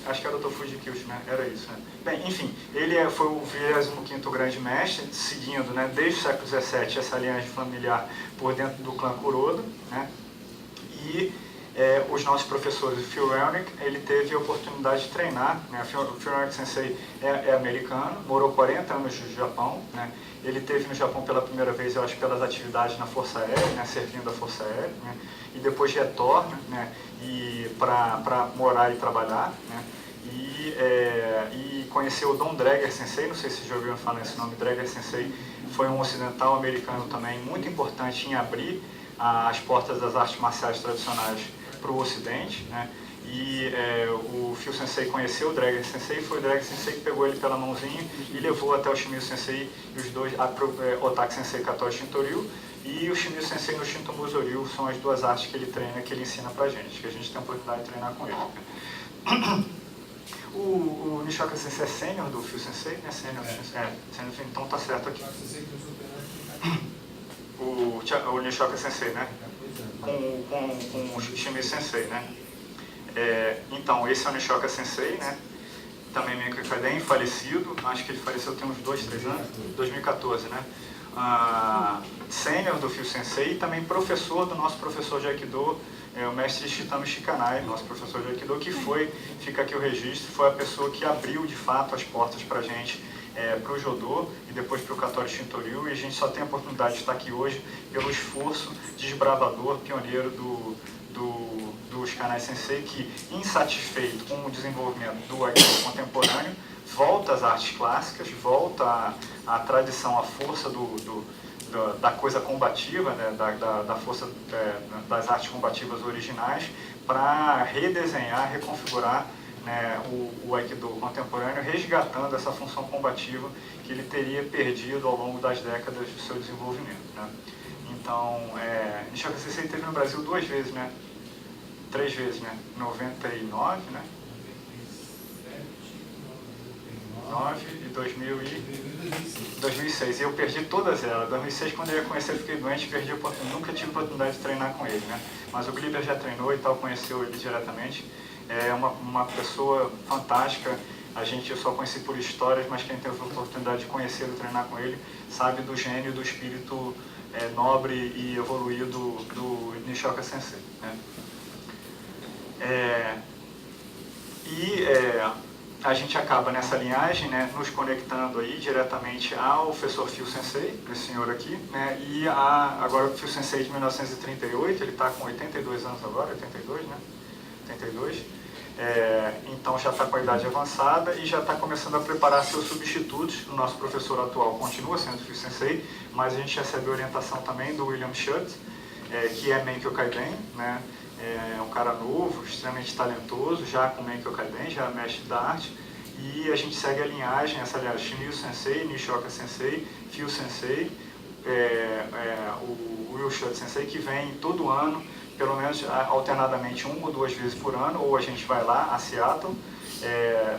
Acho que era o Otofuji Kyushu, né? Era isso, né? Bem, enfim, ele foi o 25º grande mestre, seguindo, né, desde o século XVII, essa linhagem familiar por dentro do clã Kuroda, né? E os nossos professores, o Phil Elnick, ele teve a oportunidade de treinar, né? O Phil Elnick Sensei é americano, morou 40 anos no Japão, né? Ele esteve no Japão pela primeira vez, eu acho, pelas atividades na Força Aérea, né? Servindo a Força Aérea, né? E depois retorna, né? Para morar e trabalhar, né? E conheceu o Don Draeger Sensei, não sei se já ouviram falar nesse nome. Draeger Sensei foi um ocidental americano também muito importante em abrir as portas das artes marciais tradicionais para o Ocidente, né? E o Phil Sensei conheceu o Draeger Sensei, foi o Draeger Sensei que pegou ele pela mãozinha e levou até o Shimizu Sensei, e os dois, Otake Sensei Katori Shintoryu, e o Shimizu Sensei no Shinto Muzuryu, são as duas artes que ele treina, que ele ensina pra gente, que a gente tem a oportunidade de treinar com ele. O Nishoka Sensei é sênior do Phil Sensei, né? Sênior, então tá certo aqui. O Nishoka Sensei, né? Com o Shimizu Sensei, né? Então, esse é o Nishoka Sensei, né? Também meio que bem falecido, acho que ele faleceu tem uns 2, 3 anos, 2014, né? Sênior do Phil Sensei e também professor do nosso professor de Aikido, o mestre Shitano Shikanai, nosso professor de Aikido, que fica aqui o registro, foi a pessoa que abriu de fato as portas pra gente, para o Jodô e depois para o Katori Shintoryu, e a gente só tem a oportunidade de estar aqui hoje pelo esforço desbravador, pioneiro do Shikanai Sensei, que, insatisfeito com o desenvolvimento do Aikido contemporâneo, volta às artes clássicas, volta à tradição, à força da coisa combativa, né, da força das artes combativas originais, para redesenhar, reconfigurar, né, o Aikido contemporâneo, resgatando essa função combativa que ele teria perdido ao longo das décadas do seu desenvolvimento, né. Então, Nishoka Sensei esteve no Brasil 2 vezes, né? 3 vezes, né? 99, né? 9 e 2006. E eu perdi todas elas. 2006, quando eu ia conhecer, eu fiquei doente, perdi a oportunidade, nunca tive oportunidade de treinar com ele, né? Mas o Gliber já treinou e tal, conheceu ele diretamente. É uma pessoa fantástica. Eu só conheci por histórias, mas quem teve a oportunidade de conhecê-lo e treinar com ele sabe do gênio, do espírito nobre e evoluído do Nishoka Sensei, né? a gente acaba nessa linhagem, né, nos conectando aí diretamente ao professor Phil Sensei, esse senhor aqui, né, e agora o Phil Sensei de 1938, ele está com 82 anos agora, 82, né? 82. Então já está com a idade avançada e já está começando a preparar seus substitutos. O nosso professor atual continua sendo o Phil Sensei, mas a gente recebe orientação também do William Schutt, que é Menkyo Kaiben, né? É um cara novo, extremamente talentoso, já com Menkyo Kaiben, já é mestre da arte, e a gente segue a linhagem, essa linhagem Shimizu Sensei, Nishoka Sensei, Phil Sensei, o Will Schutt Sensei, que vem todo ano, pelo menos alternadamente 1 ou 2 vezes por ano, ou a gente vai lá a Seattle,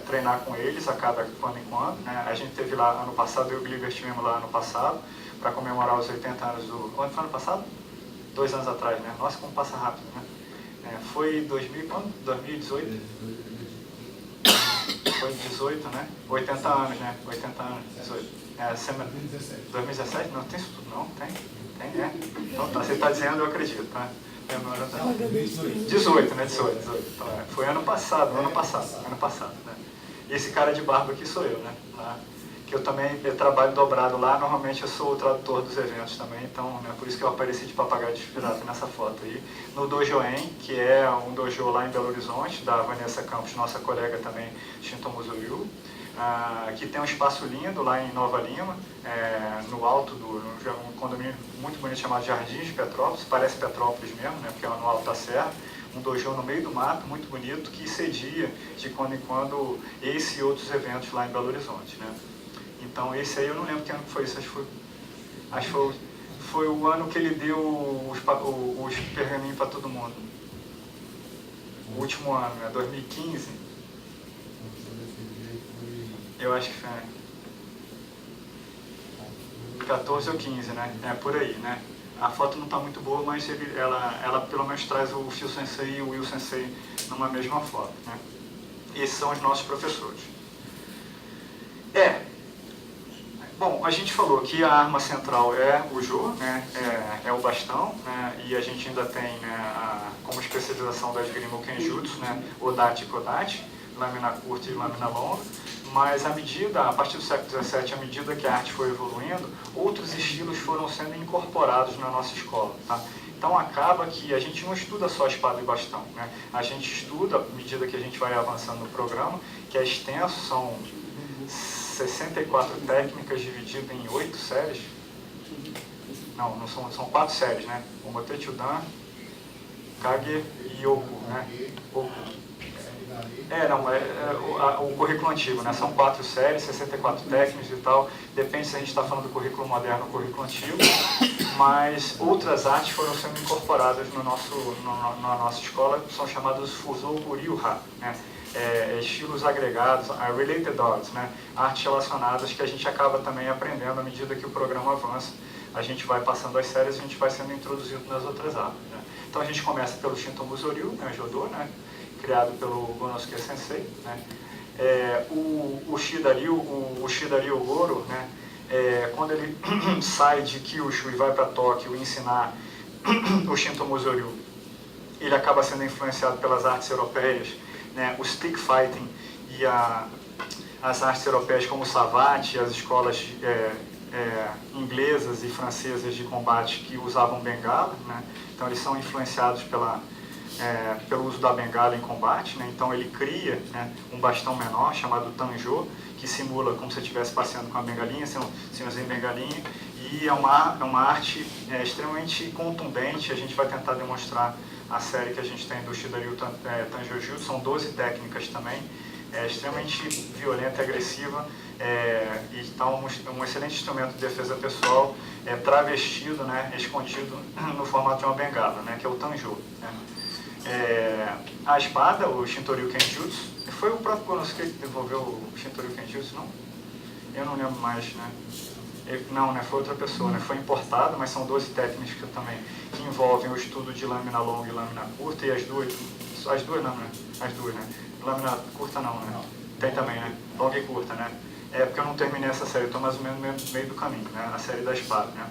treinar com eles a cada quando em quando, né? A gente teve lá ano passado, eu e o Gliber estivemos lá ano passado, para comemorar os 80 anos do... Quando foi ano passado? 2 anos atrás, né? Nossa, como passa rápido, né? Foi 2018? Foi 18, né? 80 anos, né? 80 anos, 18. 2017? Não, tem isso tudo não? Tem, Então tá, você está dizendo, eu acredito, tá? 18, né? 18. Então, foi ano passado, né? E esse cara de barba aqui sou eu, né? Que eu também trabalho dobrado lá, normalmente eu sou o tradutor dos eventos também, então por isso que eu apareci de papagaio de pirata nessa foto aí. No Dojo-en, que é um dojo lá em Belo Horizonte, da Vanessa Campos, nossa colega também, Shintomuzo Ryu, que tem um espaço lindo lá em Nova Lima, no alto um condomínio muito bonito chamado Jardins de Petrópolis, parece Petrópolis mesmo, né, porque é no alto da serra, um dojo no meio do mato, muito bonito, que cedia de quando em quando esse e outros eventos lá em Belo Horizonte, né. Então esse aí eu não lembro que ano que foi isso, acho que foi o ano que ele deu os pergaminhos para todo mundo. O último ano, né? 2015. Eu acho que foi 14 ou 15, né? Por aí, né? A foto não está muito boa, mas ela pelo menos traz o Phil Sensei e o Will Sensei numa mesma foto, né? Esses são os nossos professores. Bom, a gente falou que a arma central é o Jo, né, é o bastão, né, e a gente ainda tem, né, como especialização da esgrima o Kenjutsu, né, Odachi e Kodachi, lâmina curta e lâmina longa, mas a partir do século XVII, à medida que a arte foi evoluindo, outros estilos foram sendo incorporados na nossa escola, tá? Então acaba que a gente não estuda só espada e bastão, né? A gente estuda, à medida que a gente vai avançando no programa, que é extenso, são 64 técnicas divididas em 8 séries. Não são 4 séries, né? O Motechudan, Kage e Oku, né? Oku. O currículo antigo, né? São 4 séries, 64 técnicas e tal. Depende se a gente está falando do currículo moderno ou currículo antigo. Mas outras artes foram sendo incorporadas na nossa escola, são chamadas Fusoku Ryuha, né? Estilos agregados, related arts, né? Artes relacionadas que a gente acaba também aprendendo à medida que o programa avança. A gente vai passando as séries e a gente vai sendo introduzido nas outras artes, né? Então a gente começa pelo Shintomuzo Ryu, né, Jodô, né, criado pelo Gonosuke Sensei, né? O Shida-ryu Goro, né, quando ele sai de Kyushu e vai para Tóquio ensinar o Shintomuzo Ryu, ele acaba sendo influenciado pelas artes europeias, né, o stick fighting e as artes europeias como o savate, as escolas inglesas e francesas de combate que usavam bengala, né? Então eles são influenciados pelo uso da bengala em combate, né? Então ele cria, né, um bastão menor chamado Tanjo, que simula como se estivesse passeando com a bengalinha, senhorzinho bengalinha, e é uma arte extremamente contundente. A gente vai tentar demonstrar a série que a gente tem do Shida-ryu Tanjojutsu, são 12 técnicas também, extremamente violenta e agressiva, e está um excelente instrumento de defesa pessoal, travestido, né, escondido no formato de uma bengala, né, que é o Tanjo, né. A espada, o Shintoryu Kenjutsu, foi o próprio Konosuke que desenvolveu o Shintoryu Kenjutsu, não? Eu não lembro mais, né? Não, né, foi outra pessoa, né? Foi importado, mas são 12 técnicas que envolvem o estudo de lâmina longa e lâmina curta, e as duas não, né? As duas, né? Lâmina curta não, né? Tem também, né? Longa e curta, né? Porque eu não terminei essa série, eu estou mais ou menos no meio do caminho, né? A série da espada, né?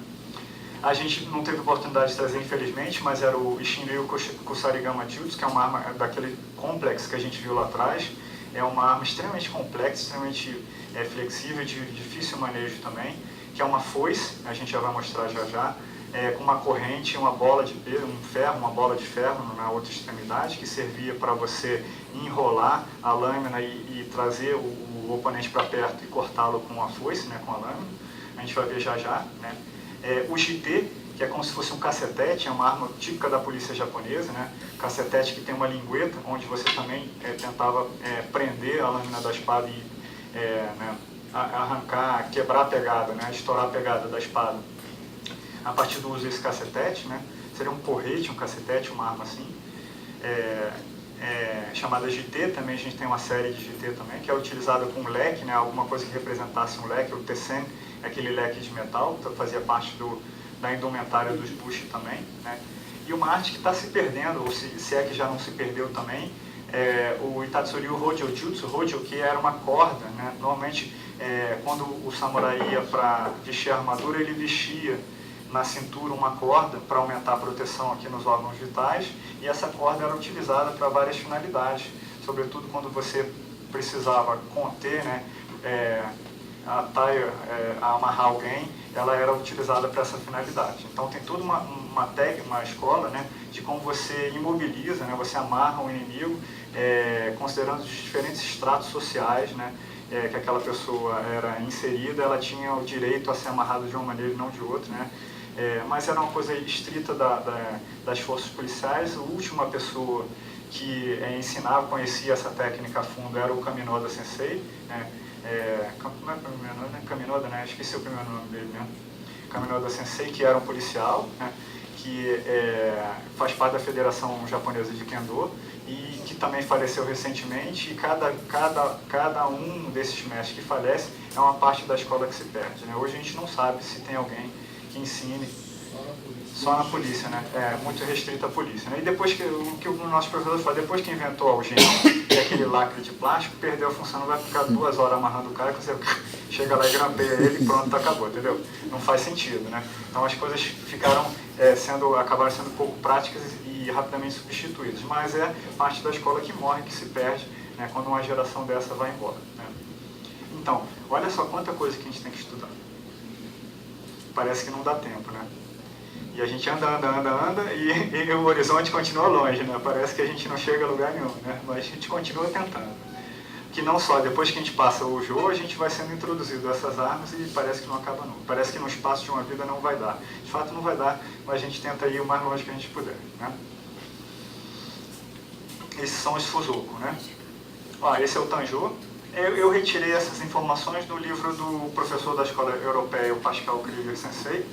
A gente não teve oportunidade de trazer, infelizmente, mas era o Ishinryu Kusarigama Jutsu, que é uma arma daquele complexo que a gente viu lá atrás. é uma arma extremamente complexa, extremamente flexível, de difícil manejo também, que é uma foice, a gente já vai mostrar já já, com uma corrente, uma bola de ferro, uma bola de ferro na outra extremidade, que servia para você enrolar a lâmina e trazer o oponente para perto e cortá-lo com a foice, né, com a lâmina. A gente vai ver já já, né. O jite, que é como se fosse um cacetete, é uma arma típica da polícia japonesa, né? Cacetete que tem uma lingueta, onde você também tentava prender a lâmina da espada e né, arrancar, quebrar a pegada, né? Estourar a pegada da espada. A partir do uso desse cacetete, né? Seria um porrete, um cacetete, uma arma assim, chamada jite. Também a gente tem uma série de jite também, que é utilizada com leque, né? Alguma coisa que representasse um leque. O tessen é aquele leque de metal, que fazia parte da indumentária dos bushi também, né? E uma arte que está se perdendo, ou se é que já não se perdeu também, o Itatsuri Hojo Jutsu, Hojo, que era uma corda, né? Normalmente, quando o samurai ia para vestir a armadura, ele vestia na cintura uma corda para aumentar a proteção aqui nos órgãos vitais, e essa corda era utilizada para várias finalidades, sobretudo quando você precisava conter, né, amarrar alguém, ela era utilizada para essa finalidade. Então tem toda uma técnica, uma escola, né, de como você imobiliza, né, você amarra um inimigo, considerando os diferentes estratos sociais, né, que aquela pessoa era inserida, ela tinha o direito a ser amarrada de uma maneira e não de outra, né. Mas era uma coisa estrita das forças policiais. A última pessoa que ensinava, conhecia essa técnica a fundo era o Kaminoda Sensei, né. Como é Kaminoda, né? Esqueci o primeiro nome dele, né? Kaminoda Sensei, que era um policial, né? Que faz parte da Federação Japonesa de Kendo e que também faleceu recentemente, e cada um desses mestres que falece é uma parte da escola que se perde, né? Hoje a gente não sabe se tem alguém que ensine só na polícia, né? Muito restrita à polícia, né? E depois o que o nosso professor fala, depois que inventou a algema e aquele lacre de plástico, perdeu a função, não vai ficar 2 horas amarrando o cara, que você chega lá e grampeia ele e pronto, acabou, entendeu? Não faz sentido, né? Então as coisas acabaram sendo pouco práticas e rapidamente substituídas, mas é parte da escola que morre, que se perde, né, quando uma geração dessa vai embora, né? Então, olha só quanta coisa que a gente tem que estudar. Parece que não dá tempo, né? E a gente anda e o horizonte continua longe, né? Parece que a gente não chega a lugar nenhum, né? Mas a gente continua tentando. Que não só depois que a gente passa o jogo, a gente vai sendo introduzido a essas armas e parece que não acaba não. Parece que no espaço de uma vida não vai dar. De fato não vai dar, mas a gente tenta ir o mais longe que a gente puder, né? Esses são os Fuzoku, né? Esse é o Tanjô. Eu retirei essas informações do livro do professor da escola europeia, o Pascal Krieger Sensei,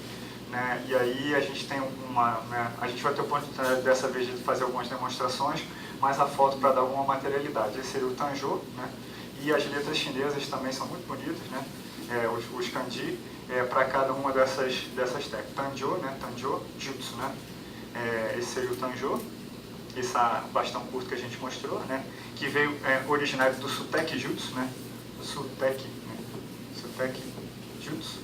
né? E aí a gente tem a gente vai ter o ponto dessa vez de fazer algumas demonstrações, mas a foto para dar alguma materialidade. Esse seria o Tanjô, né? E as letras chinesas também são muito bonitas, né? Os kanji para cada uma dessas técnicas. Tanjô, né? Tanjô, Jutsu, né? Esse seria o Tanjô. Esse bastão curto que a gente mostrou, né? Que veio originário do Suteki Jutsu, né? Suteki Jutsu,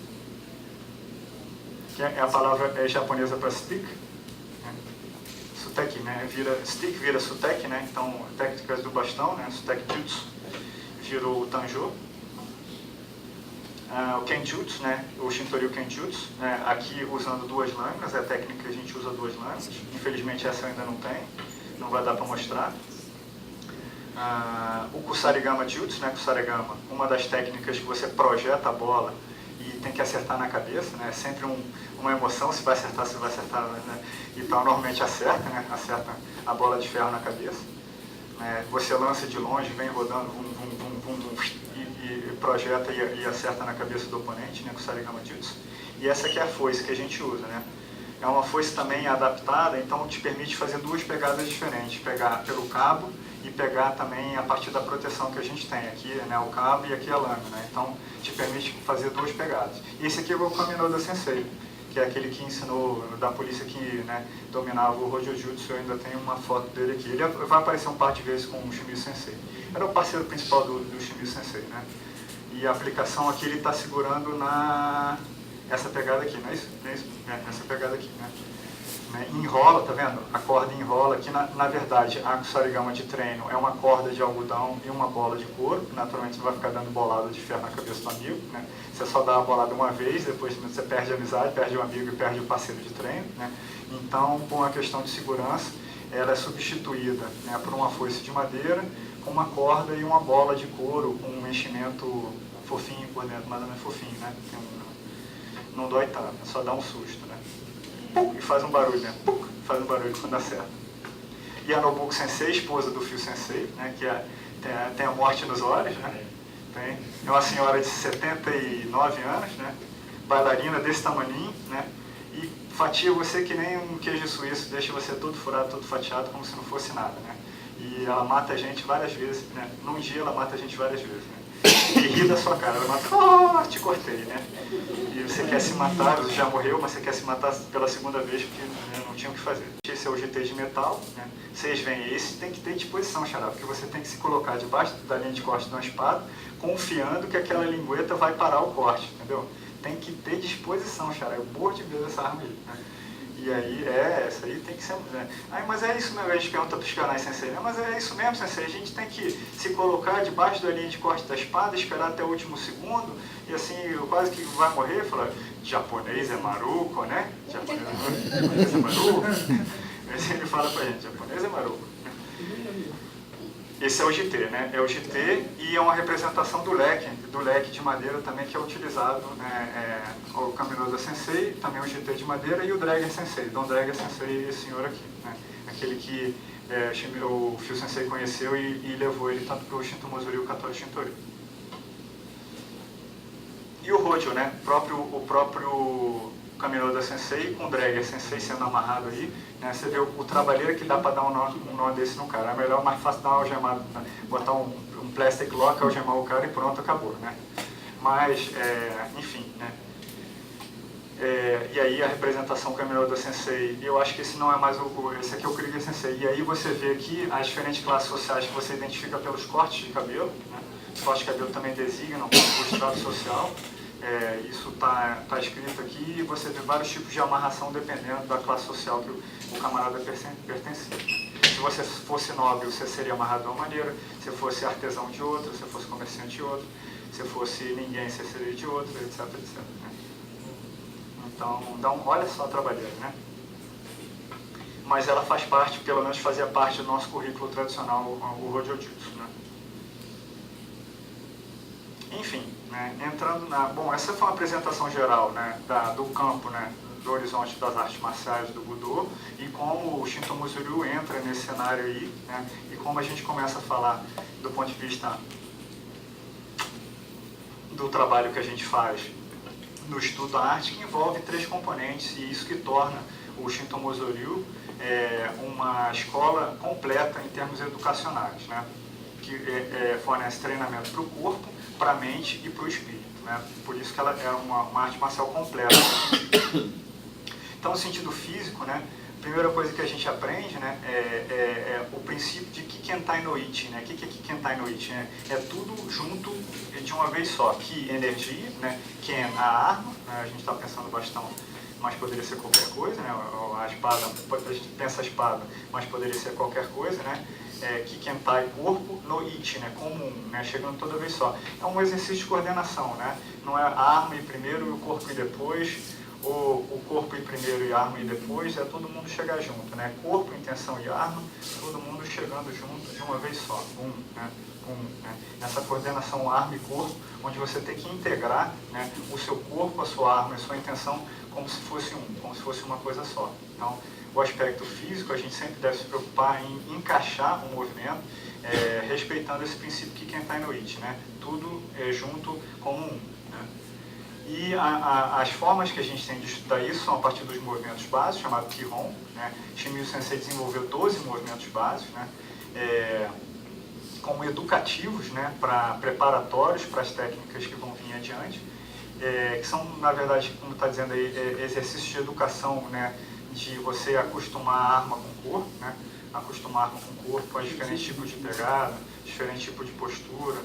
que a palavra japonesa para stick, né? Suteki, né? Stick vira Suteki, né? Então, técnicas do bastão, né? Suteki Jutsu virou o Tanjô. O Kenjutsu, né? O Shintoryu Kenjutsu, né? Aqui usando 2 lâminas, é a técnica que a gente usa 2 lâminas. Infelizmente essa eu ainda não tenho, não vai dar para mostrar. O Kusarigama Jutsu, né? Kusarigama, uma das técnicas que você projeta a bola e tem que acertar na cabeça, né? É sempre uma emoção, se vai acertar, né? Então normalmente acerta, né? Acerta a bola de ferro na cabeça. Você lança de longe, vem rodando, e projeta e acerta na cabeça do oponente, né? Kusarigama Jutsu. E essa aqui é a foice que a gente usa, né? É uma foice também adaptada, então te permite fazer 2 pegadas diferentes, pegar pelo cabo e pegar também a partir da proteção que a gente tem aqui, né, o cabo e aqui a lâmina. Então te permite fazer 2 pegadas. E esse aqui é o Kaminoda Sensei, que é aquele que ensinou da polícia que, né, dominava o Hojo Jutsu. Eu ainda tenho uma foto dele aqui. Ele vai aparecer um par de vezes com o Shimizu Sensei. Era o parceiro principal do Shimizu Sensei, né? E a aplicação aqui ele está segurando essa pegada aqui, não é isso? Essa pegada aqui, né? né? Enrola, tá vendo? A corda enrola, que na verdade a kusarigama de treino é uma corda de algodão e uma bola de couro, naturalmente você vai ficar dando bolada de ferro na cabeça do amigo, né? Você só dá a bolada uma vez, depois você perde a amizade, perde o amigo e perde o parceiro de treino, né? Então, por uma questão de segurança, ela é substituída, né, por uma foice de madeira com uma corda e uma bola de couro com um enchimento fofinho por dentro, mas não é fofinho, né? Não dói tanto, só dá um susto, né? E faz um barulho, né? Faz um barulho quando acerta. E a Nobuko Sensei, esposa do Phil Sensei, né, que tem a morte nos olhos, né? É uma senhora de 79 anos, né? Bailarina desse tamaninho, né? E fatia você que nem um queijo suíço, deixa você todo furado, todo fatiado, como se não fosse nada, né? E ela mata a gente várias vezes, né? Num dia ela mata a gente várias vezes, né? E ri da sua cara, ela mata, te cortei, né? E você quer se matar, você já morreu, mas você quer se matar pela segunda vez porque, né, não tinha o que fazer. Esse é o GT de metal, né? Vocês veem, esse tem que ter disposição, xará, porque você tem que se colocar debaixo da linha de corte de uma espada, confiando que aquela lingueta vai parar o corte, entendeu? Tem que ter disposição, xará, eu morro de medo dessa arma aí, né? E aí, essa aí tem que ser... Né? Mas é isso mesmo, a gente pergunta para os canais, sensei, né? Mas é isso mesmo, sensei, a gente tem que se colocar debaixo da linha de corte da espada, esperar até o último segundo, e assim, quase que vai morrer, fala, japonês é maruco, né? Japonês é maruco. Aí ele fala pra gente, japonês é maruco. Esse é o GT, né? É o GT e é uma representação do leque de madeira também que é utilizado, né? O Kaminoda Sensei, também o GT de madeira e o Drager Sensei. Don Drager Sensei é esse senhor aqui, né? Aquele que o Phil Sensei conheceu e levou ele tanto para o Shinto Mozuri e o Katori Shintori. E o Hojo, né? O próprio Kaminoda Sensei com o Drager Sensei sendo amarrado aí, né? Você vê o trabalheiro que dá para dar um nó desse no cara. É melhor, mais fácil dar uma algemada, botar um plastic lock, algemar o cara e pronto, acabou, né? Mas, enfim, né? E aí a representação Kaminoda Sensei, eu acho que esse não é mais esse aqui é o Krieger Sensei. E aí você vê aqui as diferentes classes sociais que você identifica pelos cortes de cabelo, né? Os cortes de cabelo também designam o estrato social. Isso está escrito aqui e você vê vários tipos de amarração dependendo da classe social que o camarada pertencia. Se você fosse nobre, você seria amarrado de uma maneira, se fosse artesão de outra, se fosse comerciante de outra, se fosse ninguém, você seria de outra, etc, etc. Né? Então, olha só a trabalheira, né? Mas ela faz parte, pelo menos fazia parte do nosso currículo tradicional, o Rojojutsu, né? Enfim, né, entrando na... Bom, essa foi uma apresentação geral, né, do campo, né, do horizonte das artes marciais do Budô e como o Shinto Muzuryu entra nesse cenário aí, né, e como a gente começa a falar do ponto de vista do trabalho que a gente faz no estudo da arte, que envolve 3 componentes e isso que torna o Shinto Muzuryu uma escola completa em termos educacionais, né, que fornece treinamento para o corpo, para a mente e para o espírito, né? Por isso que ela é uma arte marcial completa. Então, no sentido físico, né, a primeira coisa que a gente aprende, né, é o princípio de Kikentai no Ichi, né? O que é Kikentai no Ichi? Né? É tudo junto de uma vez só. Ki, energia, né? Ken, a arma, né? A gente está pensando bastão, mas poderia ser qualquer coisa, né? A espada, a gente pensa a espada, mas poderia ser qualquer coisa, né? Kikentai, corpo, no Ichi, né, comum, né, chegando toda vez só. É um exercício de coordenação, né, não é a arma e primeiro e o corpo e depois, ou o corpo e primeiro e a arma e depois, é todo mundo chegar junto, né, corpo, intenção e arma, todo mundo chegando junto de uma vez só, né, essa coordenação arma e corpo, onde você tem que integrar, né, o seu corpo, a sua arma e a sua intenção como se fosse como se fosse uma coisa só. Então, o aspecto físico, a gente sempre deve se preocupar em encaixar o movimento, respeitando esse princípio Kikentai no Ichi, né? Tudo junto como um. Né? E as formas que a gente tem de estudar isso são a partir dos movimentos básicos, chamado Kihon. Né? Shimizu Sensei desenvolveu 12 movimentos básicos, né? Como educativos, né? Preparatórios para as técnicas que vão vir adiante, que são, na verdade, como está dizendo aí, exercícios de educação, né? De você acostumar a arma com o corpo, né? Acostumar a arma com o corpo a diferentes tipos de pegada, diferentes tipos de postura,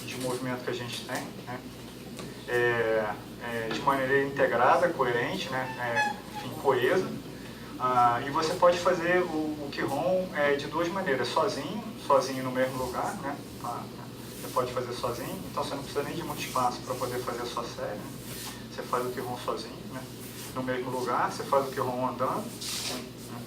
de movimento que a gente tem, né? De maneira integrada, coerente, né? Enfim, coesa. E você pode fazer o Qigong de duas maneiras, sozinho no mesmo lugar, né? Você pode fazer sozinho, então você não precisa nem de muito espaço para poder fazer a sua série, né? Você faz o Qigong sozinho, né? No mesmo lugar, você faz o Qigong andando, né?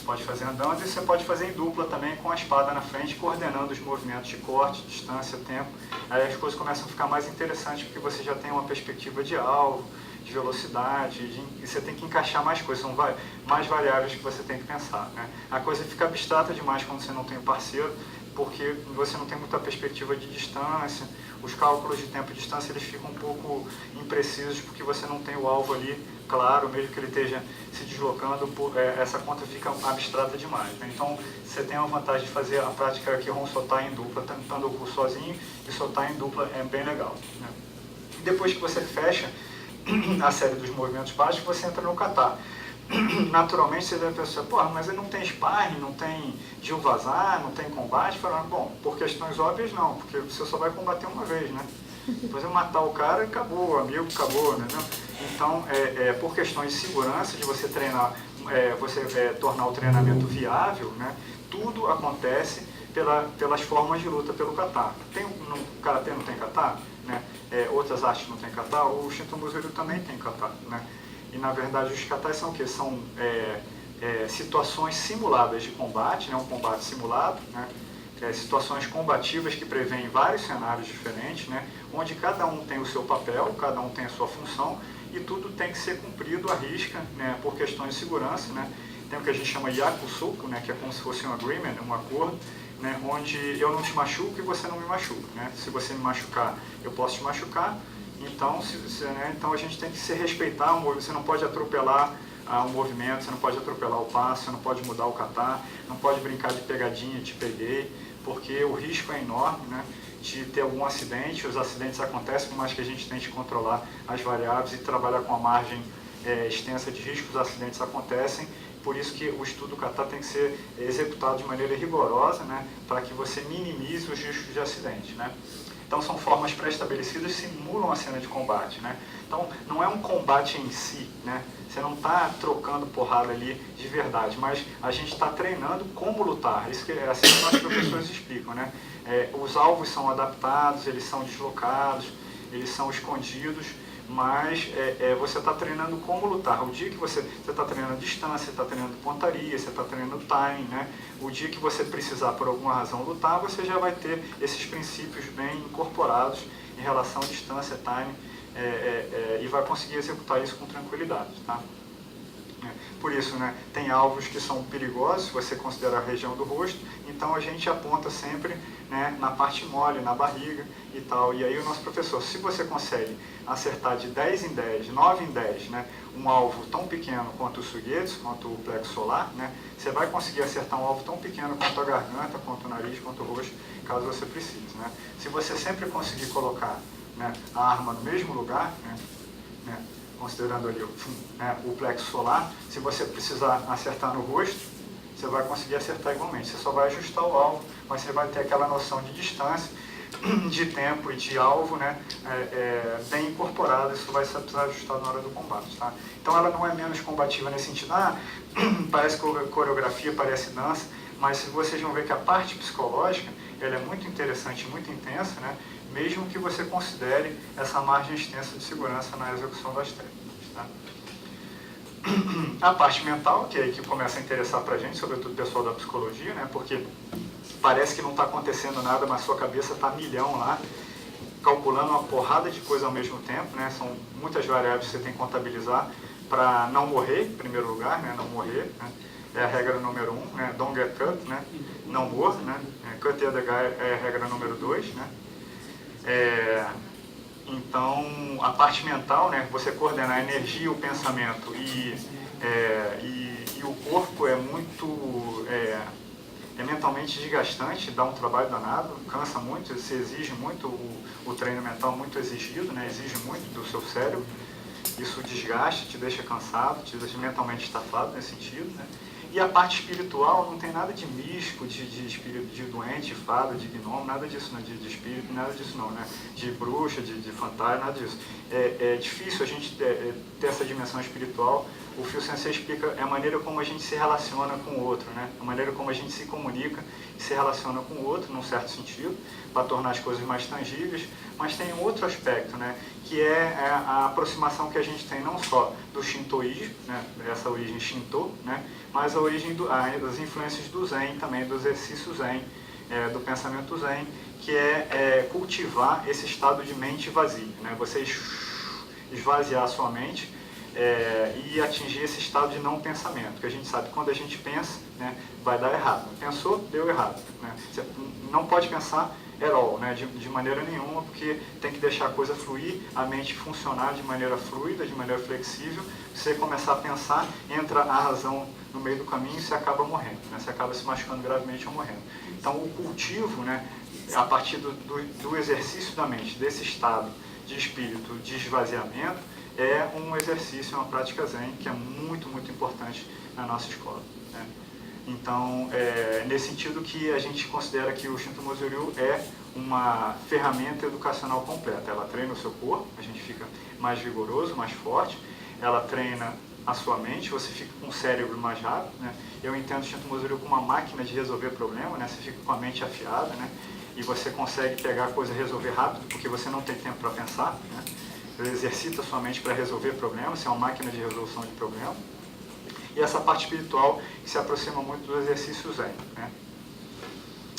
Pode fazer andando, e você pode fazer em dupla também com a espada na frente, coordenando os movimentos de corte, distância, tempo. Aí as coisas começam a ficar mais interessantes, porque você já tem uma perspectiva de alvo, de velocidade, e você tem que encaixar mais coisas, são mais variáveis que você tem que pensar, né? A coisa fica abstrata demais quando você não tem um parceiro, porque você não tem muita perspectiva de distância, os cálculos de tempo e distância eles ficam um pouco imprecisos, porque você não tem o alvo ali claro, mesmo que ele esteja se deslocando, essa conta fica abstrata demais, né? Então, você tem a vantagem de fazer a prática Qigong Sotá em dupla, Tandoku sozinho e Sotá em dupla é bem legal, né? E depois que você fecha a série dos movimentos básicos, você entra no kata. Naturalmente você deve pensar, porra, mas ele não tem sparring, não tem Jil-Vazar, não tem combate? Bom, por questões óbvias não, porque você só vai combater uma vez, né? Depois eu matar o cara, acabou, o amigo acabou, né? Então, por questões de segurança, de você treinar, tornar o treinamento viável, né? Tudo acontece pelas formas de luta pelo kata. No karatê não tem kata, né? Outras artes não tem kata, o Shinto Musori também tem kata, né? E na verdade os katas são o quê? São situações simuladas de combate, né? Um combate simulado, né? Situações combativas que prevêem vários cenários diferentes, né? Onde cada um tem o seu papel, cada um tem a sua função e tudo tem que ser cumprido à risca, né? Por questões de segurança, né? Tem o que a gente chama de yakusoku, né? Que é como se fosse um agreement, um acordo, né? Onde eu não te machuco e você não me machuca, né? Se você me machucar, eu posso te machucar. Então, então a gente tem que se respeitar, você não pode atropelar o movimento, você não pode atropelar o passo, você não pode mudar o kata, não pode brincar de pegadinha, te peguei, porque o risco é enorme, né, de ter algum acidente. Os acidentes acontecem, por mais que a gente tente controlar as variáveis e trabalhar com a margem extensa de risco, os acidentes acontecem. Por isso que o estudo do kata tem que ser executado de maneira rigorosa, né, para que você minimize os riscos de acidente, né. Então são formas pré-estabelecidas que simulam a cena de combate, né? Então não é um combate em si, né? Você não está trocando porrada ali de verdade, mas a gente está treinando como lutar. Isso que é assim que nossos professores explicam, né? Os alvos são adaptados, eles são deslocados, eles são escondidos, mas você está treinando como lutar. O dia que você está treinando distância, você está treinando pontaria, você está treinando timing, né? O dia que você precisar por alguma razão lutar, você já vai ter esses princípios bem incorporados em relação à distância, timing, e vai conseguir executar isso com tranquilidade, tá? Por isso, né, tem alvos que são perigosos, se você considerar a região do rosto, então a gente aponta sempre, né, na parte mole, na barriga e tal. E aí o nosso professor, se você consegue acertar de 10 em 10, 9 em 10, né, um alvo tão pequeno quanto o sugetsu, quanto o plexo solar, né, você vai conseguir acertar um alvo tão pequeno quanto a garganta, quanto o nariz, quanto o rosto, caso você precise, né. Se você sempre conseguir colocar, né, a arma no mesmo lugar, né, considerando ali o plexo solar, se você precisar acertar no rosto, você vai conseguir acertar igualmente. Você só vai ajustar o alvo, mas você vai ter aquela noção de distância, de tempo e de alvo, né, bem incorporada. Isso vai ser ajustado na hora do combate, tá? Então ela não é menos combativa nesse sentido, parece coreografia, parece dança, mas vocês vão ver que a parte psicológica ela é muito interessante, muito intensa, né? Mesmo que você considere essa margem extensa de segurança na execução das técnicas, tá? A parte mental, que é aí que começa a interessar pra gente, sobretudo o pessoal da psicologia, né? Porque parece que não está acontecendo nada, mas sua cabeça está a milhão lá, calculando uma porrada de coisa ao mesmo tempo, né? São muitas variáveis que você tem que contabilizar para não morrer, em primeiro lugar, né? Não morrer, né? É a regra número 1, né? Don't get cut, né? Não morra, né? Cut the other guy é a regra número 2, né? Então, a parte mental, né? Você coordenar a energia, o pensamento e o corpo é muito... é mentalmente desgastante, dá um trabalho danado, cansa muito, se exige muito, o treino mental muito exigido, né? Exige muito do seu cérebro. Isso desgasta, te deixa cansado, te deixa mentalmente estafado nesse sentido, né? E a parte espiritual não tem nada de místico, de espírito, de doente, de fada, de gnomo, nada disso, né? De espírito, nada disso não, né? De bruxa, de fantasma, nada disso. É difícil a gente ter essa dimensão espiritual. O Phil Sensei explica a maneira como a gente se relaciona com o outro, né? A maneira como a gente se comunica e se relaciona com o outro, num certo sentido, para tornar as coisas mais tangíveis. Mas tem um outro aspecto, né? Que é a aproximação que a gente tem não só do shintoísmo, né? Essa origem shinto, né? Mas a origem das influências do Zen também, do exercício Zen, do pensamento Zen, que é cultivar esse estado de mente vazia, né? Você esvaziar a sua mente e atingir esse estado de não pensamento, que a gente sabe que quando a gente pensa, né, vai dar errado. Pensou, deu errado, né? Você não pode pensar at all, né, de maneira nenhuma, porque tem que deixar a coisa fluir, a mente funcionar de maneira fluida, de maneira flexível. Você começar a pensar, entra a razão no meio do caminho e você acaba morrendo, né? Você acaba se machucando gravemente ou morrendo. Então o cultivo, né, a partir do exercício da mente, desse estado de espírito de esvaziamento, é um exercício, uma prática Zen que é muito, muito importante na nossa escola, né? Então, nesse sentido que a gente considera que o Shinto Mozoryu é uma ferramenta educacional completa. Ela treina o seu corpo, a gente fica mais vigoroso, mais forte. Ela treina a sua mente, você fica com o cérebro mais rápido, né? Eu entendo o Shinto Mozoryu como uma máquina de resolver problema, né? Você fica com a mente afiada, né? E você consegue pegar a coisa e resolver rápido, porque você não tem tempo para pensar, né? Você exercita a sua mente para resolver problemas, você é uma máquina de resolução de problemas. E essa parte espiritual que se aproxima muito do exercício Zen, né?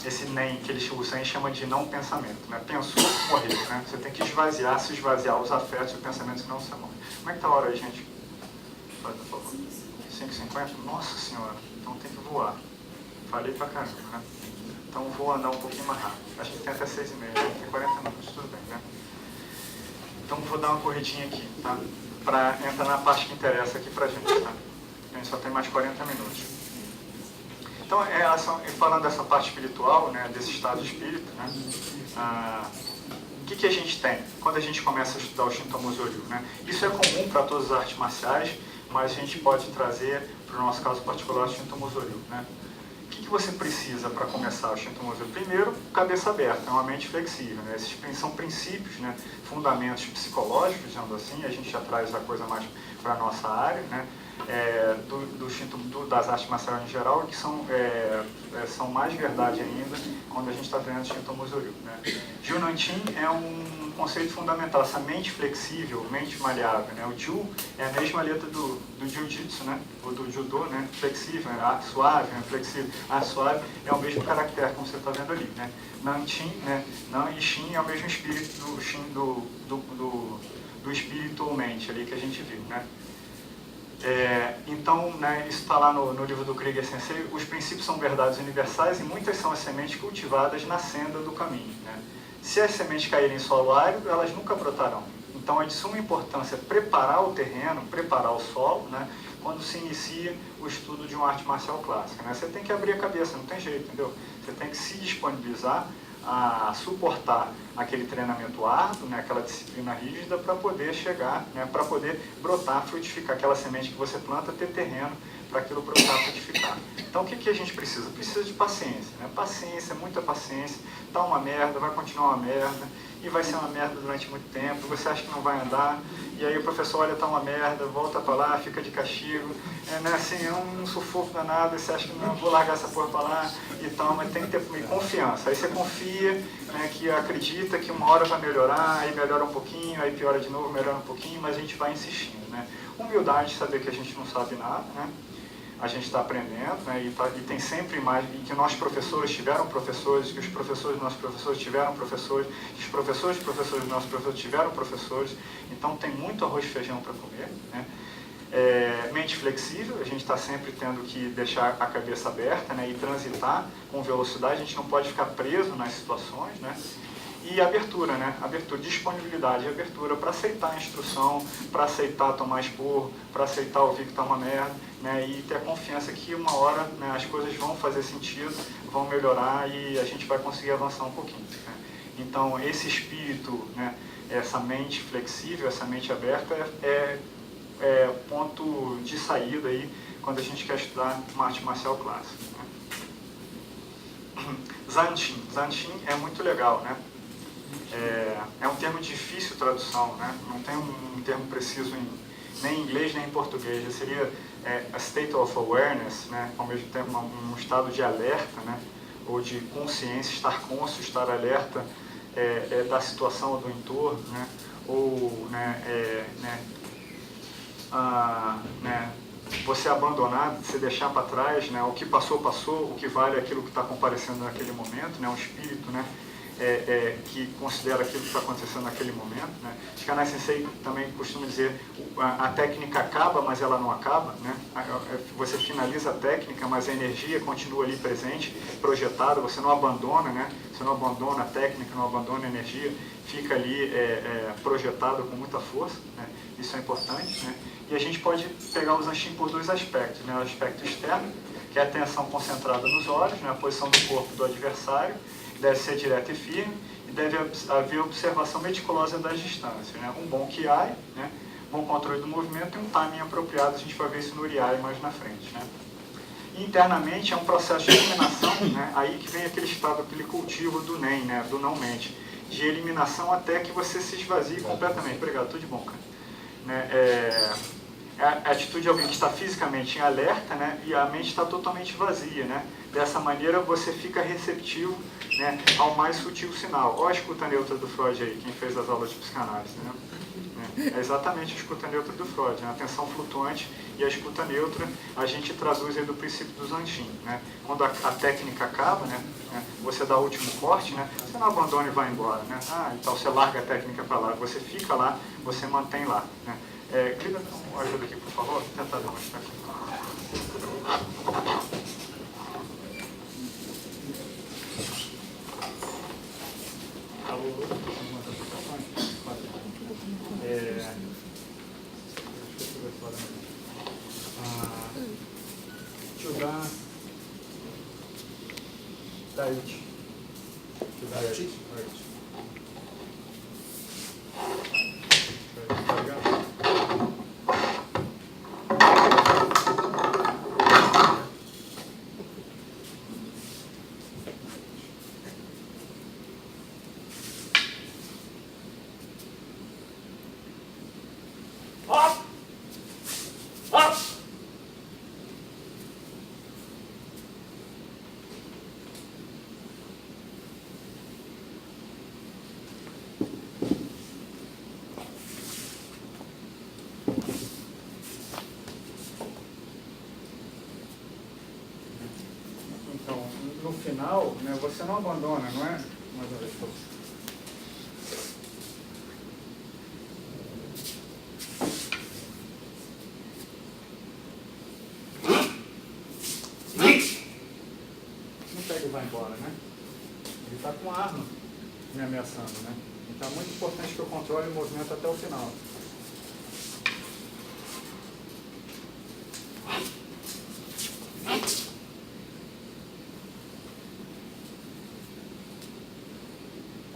Esse NEM, que o Zen chama de não pensamento, né? Pensou, morreu, né? Você tem que se esvaziar os afetos e o pensamento, senão você morre. Como é que tá a hora aí, gente? Por favor. 5h50? Nossa Senhora, então tem que voar. Falei pra caramba, né? Então vou andar um pouquinho mais rápido. A gente tem até 6h30, tem 40 minutos, tudo bem, né? Então vou dar uma corridinha aqui, tá? Para entrar na parte que interessa aqui pra gente, tá? A gente só tem mais 40 minutos. Então, falando dessa parte espiritual, né, desse estado de espírito, né, o que a gente tem quando a gente começa a estudar o Shinto Mozoryu, né? Isso é comum para todas as artes marciais, mas a gente pode trazer para o nosso caso particular o Shinto Mozoryu, né? O que você precisa para começar o Shinto Mozoryu? Primeiro, cabeça aberta, uma mente flexível, né? Esses são princípios, né, fundamentos psicológicos, dizendo assim, a gente já traz a coisa mais para a nossa área, né? Das artes marciais em geral, que são mais verdade ainda quando a gente está treinando Shinto Mozoryu, né? Junanchin é um conceito fundamental, essa mente flexível, mente maleável, né? O Ju é a mesma letra do Jiu-Jitsu, né? Ou do Judô, né? Flexível, né? Suave, né? Flexível. Suave é o mesmo caractere, como você está vendo ali, né? Nanchin, né? Nan e Shin é o mesmo espírito do Shin, do espírito ou mente ali que a gente viu, né? Então, né, isso está lá no livro do Krieger Sensei. Os princípios são verdades universais e muitas são as sementes cultivadas na senda do caminho, né? Se as sementes caírem em solo árido, elas nunca brotarão. Então é de suma importância preparar o terreno, preparar o solo, né, quando se inicia o estudo de uma arte marcial clássica, né? Você tem que abrir a cabeça, não tem jeito, entendeu? Você tem que se disponibilizar a suportar aquele treinamento árduo, né, aquela disciplina rígida para poder chegar, né, para poder brotar, frutificar aquela semente que você planta, ter terreno para aquilo brotar, frutificar. Então o que a gente precisa? Precisa de paciência, né? Paciência, muita paciência. Tá uma merda, vai continuar uma merda e vai ser uma merda durante muito tempo, você acha que não vai andar, e aí o professor olha, tá uma merda, volta para lá, fica de castigo, né, assim, é um sufoco danado, você acha que não, vou largar essa porra para lá e tal, mas tem que ter confiança. Aí você confia, né, que acredita que uma hora vai melhorar, aí melhora um pouquinho, aí piora de novo, melhora um pouquinho, mas a gente vai insistindo, né? Humildade, saber que a gente não sabe nada, né? A gente está aprendendo, né, e tem sempre mais, e que nós professores tiveram professores, que os professores dos nossos professores tiveram professores, que os professores dos professores dos nossos professores tiveram professores, então tem muito arroz e feijão para comer, né? Mente flexível, a gente está sempre tendo que deixar a cabeça aberta, né, e transitar com velocidade, a gente não pode ficar preso nas situações, né? E abertura, né? Abertura, disponibilidade e abertura para aceitar a instrução, para aceitar tomar esporro, para aceitar ouvir que está uma merda, né? E ter a confiança que uma hora, né, as coisas vão fazer sentido, vão melhorar e a gente vai conseguir avançar um pouquinho, né? Então, esse espírito, né, essa mente flexível, essa mente aberta é o ponto de saída aí quando a gente quer estudar uma arte marcial clássica. Né? Zanshin é muito legal, né? É um termo difícil de tradução, né? Não tem um termo preciso nem em inglês nem em português. Seria a state of awareness, né? Ao mesmo tempo um estado de alerta, né? Ou de consciência, estar cônscio, estar alerta da situação ou do entorno, né? Ou você abandonar, você deixar para trás, né? O que passou, passou, o que vale é aquilo que está comparecendo naquele momento, né? Um espírito, né? Que considera aquilo que está acontecendo naquele momento. Né? Shikanai Sensei também costuma dizer a técnica acaba, mas ela não acaba. Né? Você finaliza a técnica, mas a energia continua ali presente, projetada, você não abandona, né? Você não abandona a técnica, não abandona a energia, fica ali projetado com muita força. Né? Isso é importante. Né? E a gente pode pegar o Zanshin por dois aspectos. Né? O aspecto externo, que é a atenção concentrada nos olhos, né? A posição do corpo do adversário, deve ser direta e firme, e deve haver observação meticulosa das distâncias. Né? Um bom Kiai, né? Bom controle do movimento e um timing apropriado, a gente vai ver isso no Uriai mais na frente. Né? E internamente é um processo de eliminação, né? Aí que vem aquele estado, aquele cultivo do NEM, né? Do não-mente, de eliminação até que você se esvazie completamente. Obrigado, tudo de bom, cara. Né? A atitude de alguém que está fisicamente em alerta, né, e a mente está totalmente vazia. Né? Dessa maneira você fica receptivo, né, ao mais sutil sinal. Olha a escuta neutra do Freud aí, quem fez as aulas de psicanálise. Né? É exatamente a escuta neutra do Freud, né? A atenção flutuante e a escuta neutra a gente traduz aí do princípio do Zanshin. Né? Quando a técnica acaba, né, você dá o último corte, né, você não abandona e vai embora. Né? Então você larga a técnica para lá, você fica lá, você mantém lá. Né? Clica, ajuda aqui, por favor. Vou tentar demonstrar aqui. No final, né, você não abandona, não é? Mais uma vez, por favor. Não pega e vai embora, né? Ele está com a arma me ameaçando, né? Então é muito importante que eu controle o movimento até o final.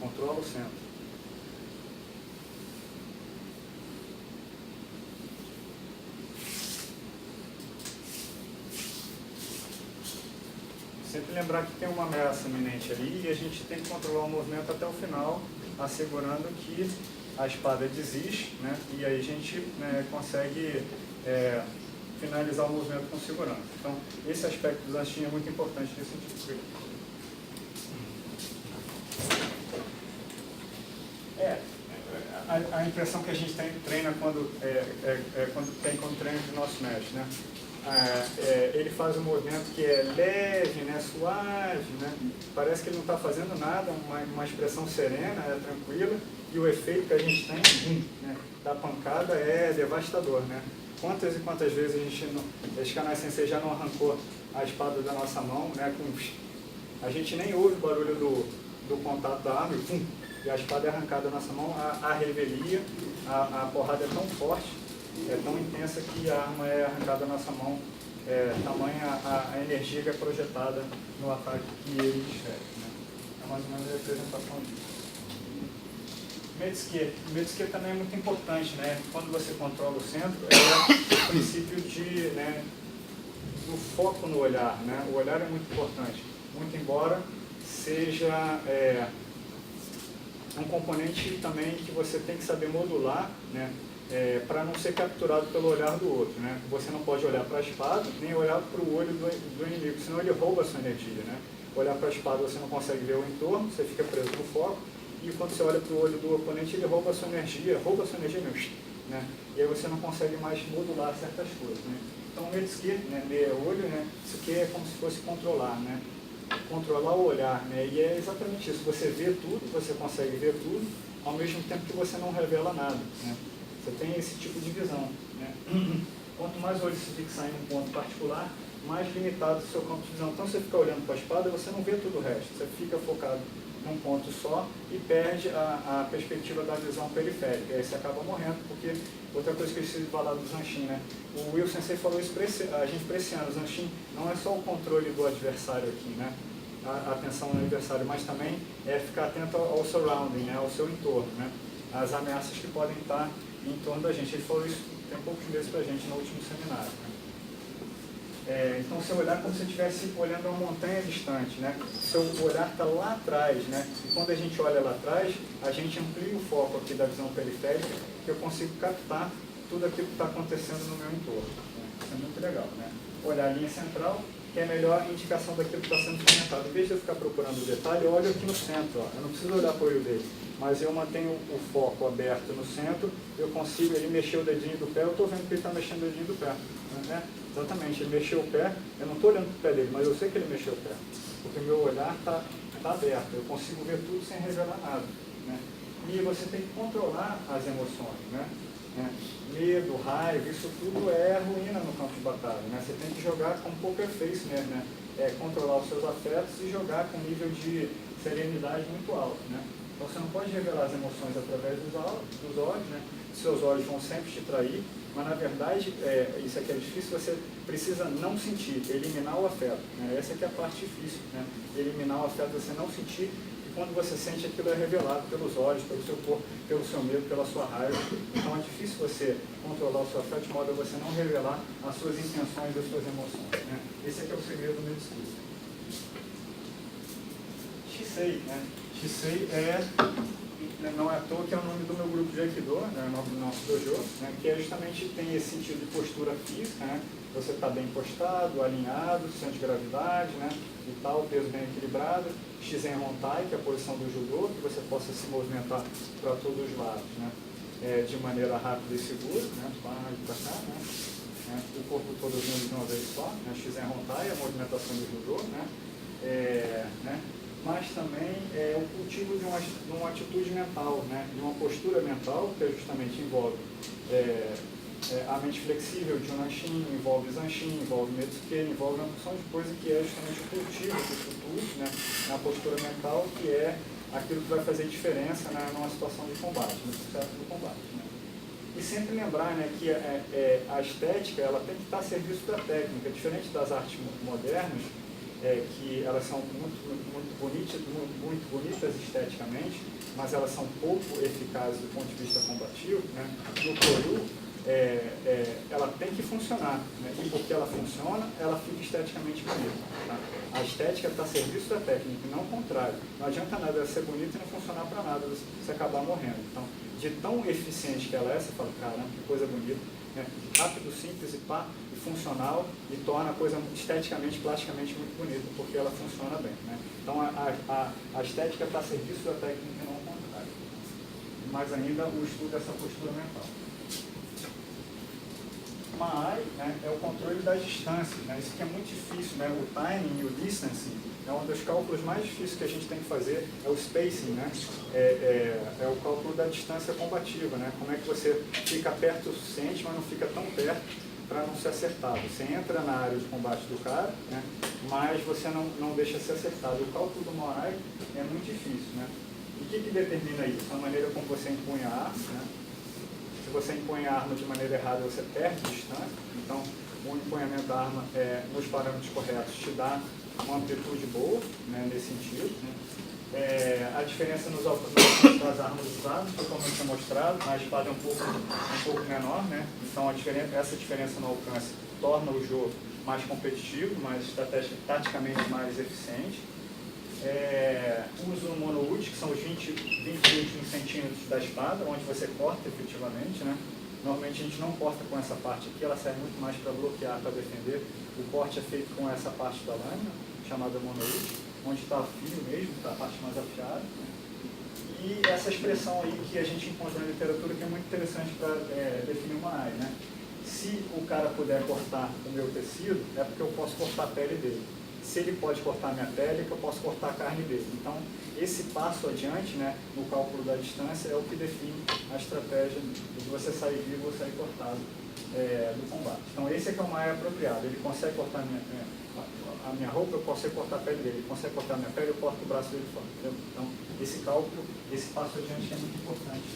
Controla o centro. Sempre lembrar que tem uma ameaça iminente ali e a gente tem que controlar o movimento até o final, assegurando que a espada desiste, né? E aí a gente consegue finalizar o movimento com segurança. Então, esse aspecto do Zanshin é muito importante nesse sentido. A impressão que a gente treina quando treina de nosso mestre, né? Ele faz um movimento que é leve, né, suave, né? Parece que ele não está fazendo nada, uma expressão serena, tranquila, e o efeito que a gente tem da pancada é devastador, né? Quantas e quantas vezes a gente Shikanai Sensei já não arrancou a espada da nossa mão, né? A gente nem ouve o barulho do contato da arma e a espada é arrancada da nossa mão, a revelia, a porrada é tão forte, é tão intensa que a arma é arrancada da nossa mão, tamanha a energia que é projetada no ataque que ele desfere. Né? É mais ou menos a representação disso. Metsuke também é muito importante, né? Quando você controla o centro, é o princípio de do foco no olhar, né? O olhar é muito importante, muito embora seja um componente também que você tem que saber modular, né? Para não ser capturado pelo olhar do outro, né? Você não pode olhar para a espada, nem olhar para o olho do inimigo, senão ele rouba a sua energia, né? Olhar para a espada você não consegue ver o entorno, você fica preso no foco, e quando você olha para o olho do oponente, ele rouba a sua energia mesmo, né? E aí você não consegue mais modular certas coisas, né? Então, Metsuki, né, é olho, né? Isso aqui é como se fosse controlar, né? Controlar o olhar, né? E é exatamente isso, você vê tudo, você consegue ver tudo, ao mesmo tempo que você não revela nada, né? Você tem esse tipo de visão, né? Quanto mais o olho se fixar em um ponto particular, mais limitado o seu campo de visão. Então, você fica olhando para a espada, você não vê todo o resto, você fica focado num ponto só e perde a perspectiva da visão periférica. E aí você acaba morrendo, porque outra coisa que eu preciso falar do Zanshin, né? O Will Sensei falou isso para a gente para esse ano. O Zanshin não é só o controle do adversário aqui, né? A atenção no adversário, mas também é ficar atento ao surrounding, né? Ao seu entorno, né? As ameaças que podem estar em torno da gente. Ele falou isso tem poucos meses para a gente no último seminário, né? Então, seu olhar é como se você estivesse olhando uma montanha distante, né? Seu olhar está lá atrás, né? E quando a gente olha lá atrás, a gente amplia o foco aqui da visão periférica, que eu consigo captar tudo aquilo que está acontecendo no meu entorno, né? Isso é muito legal, né? Olhar a linha central, que é a melhor indicação daquilo que está sendo experimentado. Em vez de eu ficar procurando o detalhe, eu olho aqui no centro, ó. Eu não preciso olhar para o olho dele, mas eu mantenho o foco aberto no centro, eu consigo ele mexer o dedinho do pé, eu estou vendo que ele está mexendo o dedinho do pé, né? Exatamente, ele mexeu o pé, eu não estou olhando para o pé dele, mas eu sei que ele mexeu o pé, porque o meu olhar está aberto, eu consigo ver tudo sem revelar nada, né? E você tem que controlar as emoções, né? Medo, raiva, isso tudo é ruína no campo de batalha, né? Você tem que jogar com poker face mesmo, né? Controlar os seus afetos e jogar com um nível de serenidade muito alto, né? Então você não pode revelar as emoções através dos olhos, né? Seus olhos vão sempre te trair, mas na verdade, isso aqui é difícil, você precisa não sentir, eliminar o afeto, né? Essa aqui é a parte difícil, né? Eliminar o afeto, você não sentir, e quando você sente aquilo é revelado pelos olhos, pelo seu corpo, pelo seu medo, pela sua raiva. Então é difícil você controlar o seu afeto de modo a você não revelar as suas intenções e as suas emoções, né? Esse aqui é o segredo do Metsuki. Shisei, né? Shisei não é à toa que é o nome do meu grupo de Aikido, né, do nosso dojo, né, que justamente tem esse sentido de postura física, né, você está bem postado, alinhado, centro de gravidade, né, e tal, peso bem equilibrado. Shizen Hontai, que é a posição do judô, que você possa se movimentar para todos os lados, né, de maneira rápida e segura, né, para cá, né, o corpo todo vindo de uma vez só, né, Shizen Hontai, a movimentação do judô, né, mas também o cultivo de uma atitude mental, né? De uma postura mental, que justamente envolve a mente flexível de Unanshin, envolve Zanshin, envolve Metsuki, envolve uma porção de coisa que é justamente o cultivo do futuro, né? Na postura mental, que é aquilo que vai fazer diferença, né? Numa situação de combate, no sucesso do combate, né? E sempre lembrar, né, que a estética ela tem que estar a serviço da técnica, diferente das artes modernas, que elas são muito bonitas esteticamente, mas elas são pouco eficazes do ponto de vista combativo, né? No Koryu, ela tem que funcionar, né? E porque ela funciona, ela fica esteticamente bonita, tá? A estética está a serviço da técnica, e não o contrário. Não adianta nada ela ser bonita e não funcionar para nada, você acabar morrendo. Então, de tão eficiente que ela é, você fala, caramba, que coisa bonita, né? Rápido, simples e funcional, e torna a coisa esteticamente, plasticamente muito bonita, porque ela funciona bem, né? Então a estética está a serviço da técnica e não ao contrário. Mais ainda o estudo dessa postura mental. Ma'ai, né, é o controle das distâncias, né? Isso aqui é muito difícil, né? O timing e o distancing é um dos cálculos mais difíceis que a gente tem que fazer, é o spacing, né? É o cálculo da distância combativa, né? Como é que você fica perto o suficiente, mas não fica tão perto para não ser acertado. Você entra na área de combate do cara, né? Mas você não deixa ser acertado. O cálculo do Ma'ai é muito difícil, né? E o que determina isso? A maneira como você empunha a arma, né? Se você impõe a arma de maneira errada, você perde distância. Então, o empunhamento da arma nos parâmetros corretos te dá uma amplitude boa, né, nesse sentido, né? A diferença nos alcances das armas usadas, totalmente é mostrado, a espada é um pouco menor, né? Então essa diferença no alcance torna o jogo mais competitivo, mais taticamente mais eficiente. Uso mono-ult, que são os 20 últimos centímetros da espada, onde você corta efetivamente, né? Normalmente a gente não corta com essa parte aqui, ela serve muito mais para bloquear, para defender. O corte é feito com essa parte da lâmina, chamada mono-ult, onde está o fio mesmo, está a parte mais afiada. E essa expressão aí que a gente encontra na literatura, que é muito interessante para definir uma área, né? Se o cara puder cortar o meu tecido, é porque eu posso cortar a pele dele. Se ele pode cortar a minha pele, é que eu posso cortar a carne dele. Então, esse passo adiante, né, no cálculo da distância, é o que define a estratégia de você sair vivo ou sair cortado do combate. Então, esse é que é uma área apropriada. Ele consegue cortar a minha roupa, eu posso cortar a pele dele. Ele consegue cortar a minha pele, eu corto o braço dele fora. Entendeu? Então, esse cálculo, esse passo adiante é muito importante.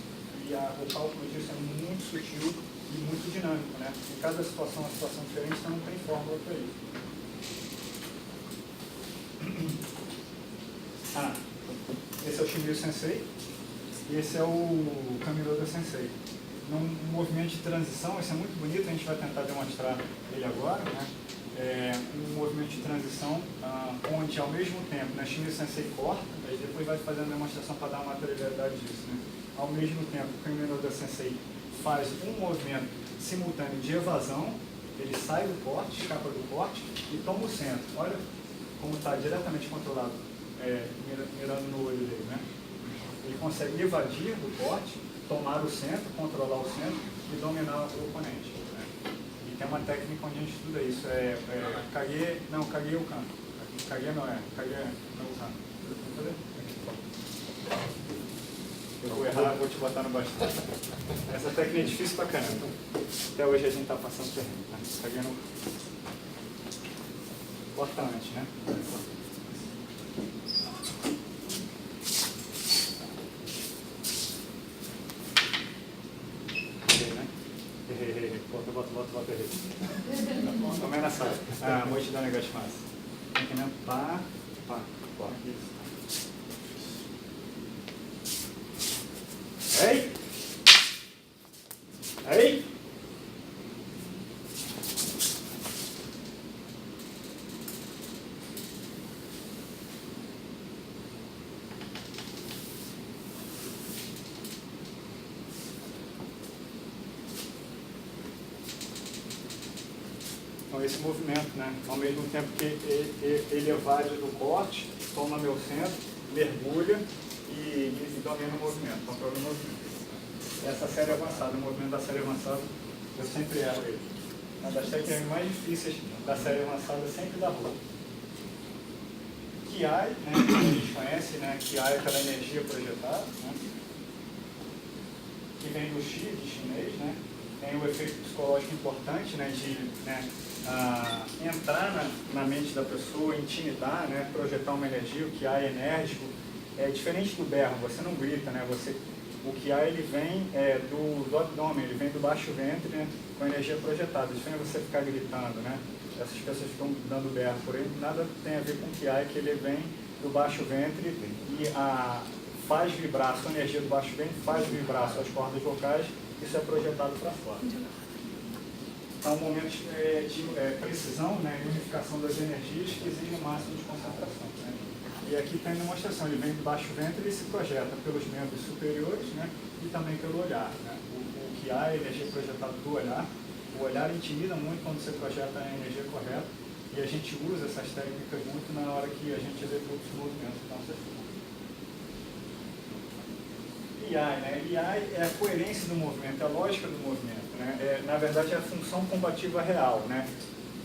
E o cálculo disso é muito sutil e muito dinâmico, né? Em cada situação é uma situação diferente, então não tem fórmula para isso. Esse é o Shimizu Sensei e esse é o Kamiroda Sensei. Num movimento de transição, esse é muito bonito, a gente vai tentar demonstrar ele agora, né? Um movimento de transição onde ao mesmo tempo, né, Shimizu Sensei corta, mas depois vai fazendo a demonstração para dar uma materialidade disso, né? Ao mesmo tempo, o Kamiroda Sensei faz um movimento simultâneo de evasão, ele sai do corte, escapa do corte e toma o centro. Olha como está diretamente controlado, mirando no olho dele, né? Ele consegue evadir do corte, tomar o centro, controlar o centro e dominar o oponente, né? E tem uma técnica onde a gente estuda isso, Kage o Kan. Kage não é o Kan. Eu vou errar, vou te botar no bastante. Essa técnica é difícil pra caramba. Até hoje a gente está passando terreno, né? Kage no corta antes, né? Bota, errei. Tomei na sala. Mochidão negócio massa. Entendeu? Pá. Isso. Ei! Então, esse movimento, né? Ao mesmo tempo que ele evade do corte, toma meu centro, mergulha e domina o movimento, controla o movimento. Essa série avançada, o movimento da série avançada, eu sempre erro ele. Uma das técnicas mais difíceis da série avançada é sempre da rua. Kiai, né? Que a gente conhece, né? Kiai é aquela energia projetada, né? Que vem do Shi, de chinês, né? Tem um efeito psicológico importante, né? De entrar na mente da pessoa, intimidar, né? Projetar uma energia. O Kiai é enérgico, é diferente do berro, você não grita, né? O Kiai ele vem do abdômen, ele vem do baixo ventre, né? Com energia projetada. Diferente de você ficar gritando, né? Essas pessoas ficam dando berro por aí, nada tem a ver com o Kiai, que ele vem do baixo ventre e faz vibrar, a sua energia do baixo ventre faz vibrar suas cordas vocais, isso é projetado para fora. Então, um momento de precisão, né, e unificação das energias que exige o máximo de concentração, né? E aqui tem a demonstração, ele vem do baixo ventre e se projeta pelos membros superiores, né, e também pelo olhar, né? O que há é energia projetada do olhar. O olhar intimida muito quando você projeta a energia correta, e a gente usa essas técnicas muito na hora que a gente executa os movimentos que estão sendo. Iai, né? Iai é a coerência do movimento, é a lógica do movimento, né? Na verdade, é a função combativa real, né?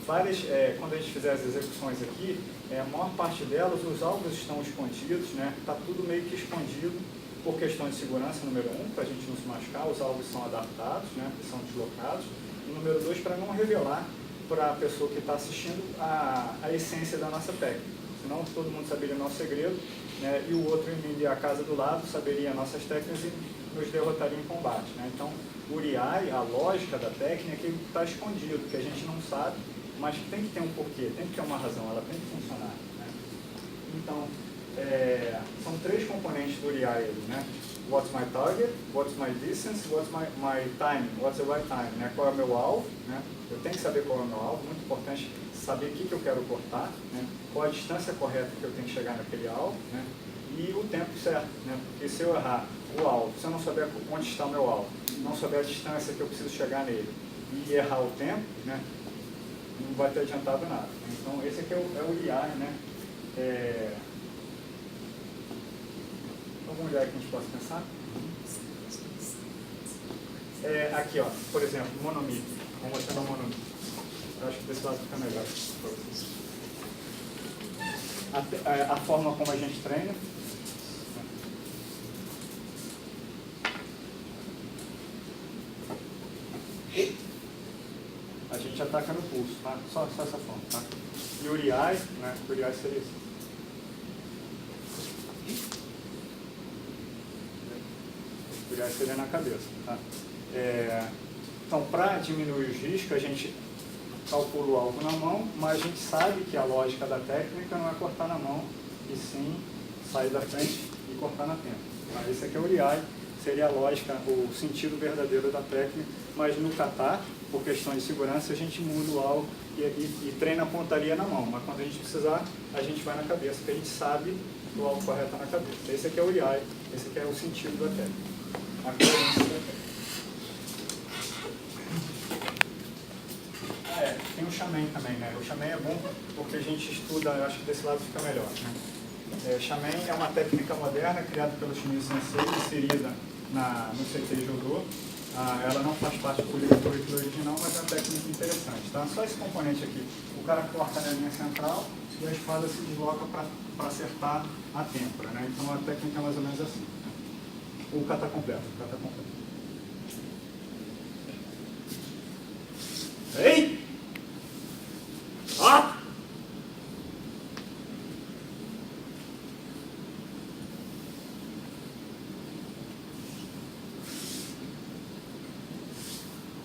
Quando a gente fizer as execuções aqui, a maior parte delas, os alvos estão escondidos, né? Está tudo meio que escondido por questão de segurança, número 1, para a gente não se machucar, os alvos são adaptados, né? São deslocados, e número 2, para não revelar para a pessoa que está assistindo a essência da nossa técnica. Senão todo mundo saberia o nosso segredo, né? E o outro inimigo, a casa do lado, saberia nossas técnicas e nos derrotaria em combate, né? Então, o Uriai, a lógica da técnica, é que está escondido, que a gente não sabe, mas tem que ter um porquê, tem que ter uma razão, ela tem que funcionar, né? Então, são 3 componentes do Uriai, né? What's my target, what's my distance, what's my time, what's the right time, né? Qual é o meu alvo, né? Eu tenho que saber qual é o meu alvo, muito importante saber o que eu quero cortar, né? Qual a distância correta que eu tenho que chegar naquele alvo, né? E o tempo certo, né? Porque se eu errar o alvo, se eu não souber onde está o meu alvo, não souber a distância que eu preciso chegar nele e errar o tempo, né? Não vai ter adiantado nada. Então esse aqui é o IAR, né? Algum lugar que a gente possa pensar? Aqui, ó, por exemplo, monomídia. Vamos mostrar o monomídia. Eu acho que desse lado fica melhor. A forma como a gente treina. A gente ataca no pulso, tá? Só essa forma, tá? E o Uriai, né? O Uriai seria isso. O Uriai seria na cabeça, tá? Então, para diminuir os riscos, a gente calcula o alvo na mão, mas a gente sabe que a lógica da técnica não é cortar na mão, e sim sair da frente e cortar na tenda. Tá? Esse aqui é o Uriai, seria a lógica, o sentido verdadeiro da técnica, mas no kata, por questões de segurança, a gente muda o alvo e treina a pontaria na mão, mas quando a gente precisar, a gente vai na cabeça, porque a gente sabe que o alvo correto está na cabeça. Esse aqui é o Uriai, esse aqui é o sentido da técnica. A coerência da técnica. Tem o Shaman também, né? O Shaman é bom porque a gente estuda, eu acho que desse lado fica melhor, né? Shaman é uma técnica moderna criada pelo Shimizu Sensei, inserida no CT Judô. Ela não faz parte do currículo original, mas é uma técnica interessante, tá? Só esse componente aqui. O cara corta na linha central e a espada se desloca para acertar a têmpora, né? Então a técnica é mais ou menos assim. Né? O kata completo, Ei! Ah!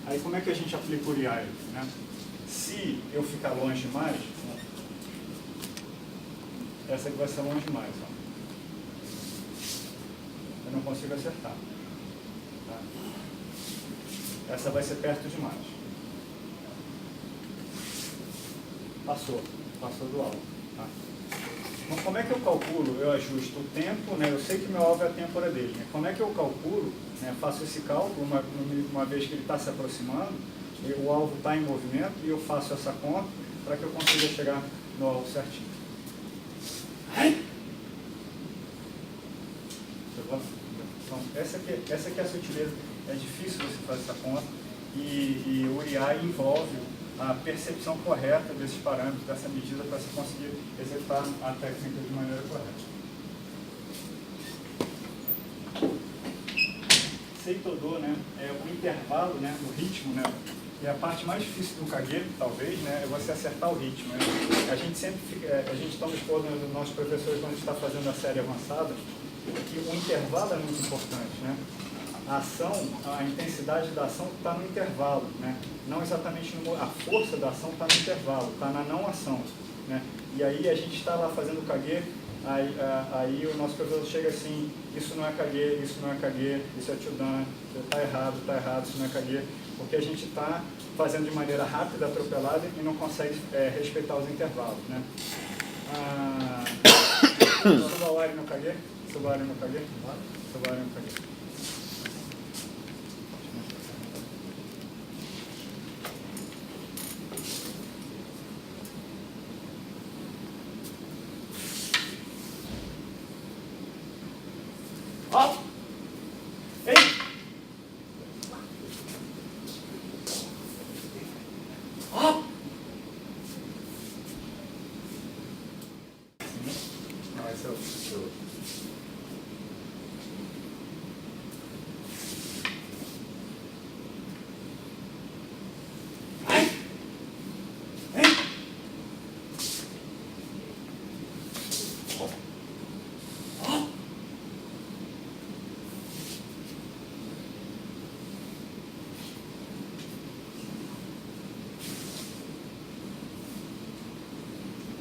Aí como é que a gente aplica o Uriai, né? Se eu ficar longe demais, essa aqui vai ser longe demais, ó. Eu não consigo acertar. Tá? Essa vai ser perto demais. Passou do alvo. Tá? Então, como é que eu calculo? Eu ajusto o tempo, né? Eu sei que meu alvo é a têmpora dele. Né? Como é que eu calculo? Né? Faço esse cálculo uma vez que ele está se aproximando, e o alvo está em movimento, e eu faço essa conta para que eu consiga chegar no alvo certinho. Então, essa aqui é a sutileza. É difícil você fazer essa conta, e o Uriai envolve a percepção correta desses parâmetros, dessa medida, para você conseguir executar a técnica de maneira correta. Seitodô, né, é o intervalo, né, o ritmo, né, e a parte mais difícil do kage, talvez, né, é você acertar o ritmo. Né? A gente sempre a gente toma exposto nos nossos professores quando a gente está fazendo a série avançada, que o intervalo é muito importante, né? A ação, a intensidade da ação está no intervalo, né? Não exatamente a força da ação está no intervalo, está na não ação, né? E aí a gente está lá fazendo o kage, aí o nosso professor chega assim, isso não é kage, isso não é kage, isso é chudan, está errado, isso não é kage, porque a gente está fazendo de maneira rápida, atropelada e não consegue respeitar os intervalos, né? Subawari no kage, subawari no kage, subawari no kage.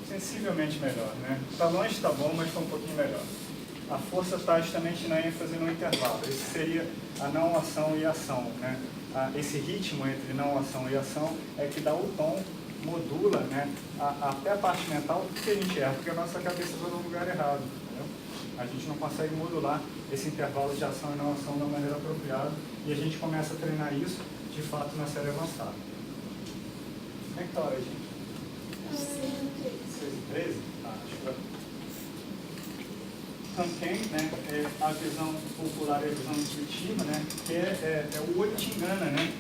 Sensivelmente melhor, né? Está longe, está bom, mas está um pouquinho melhor. A força está justamente na ênfase no intervalo. Esse seria a não ação e ação, né? Esse ritmo entre não ação e ação é que dá o tom modula, né, até a parte mental, porque a gente erra, porque a nossa cabeça vai no lugar errado. Entendeu? A gente não consegue modular esse intervalo de ação e não ação da maneira apropriada, e a gente começa a treinar isso, de fato, na série avançada. Como é que está a hora, gente? 6h13? Tá, Kanken, né, é a visão popular, é a visão intuitiva, né, que é o olho te engana, né?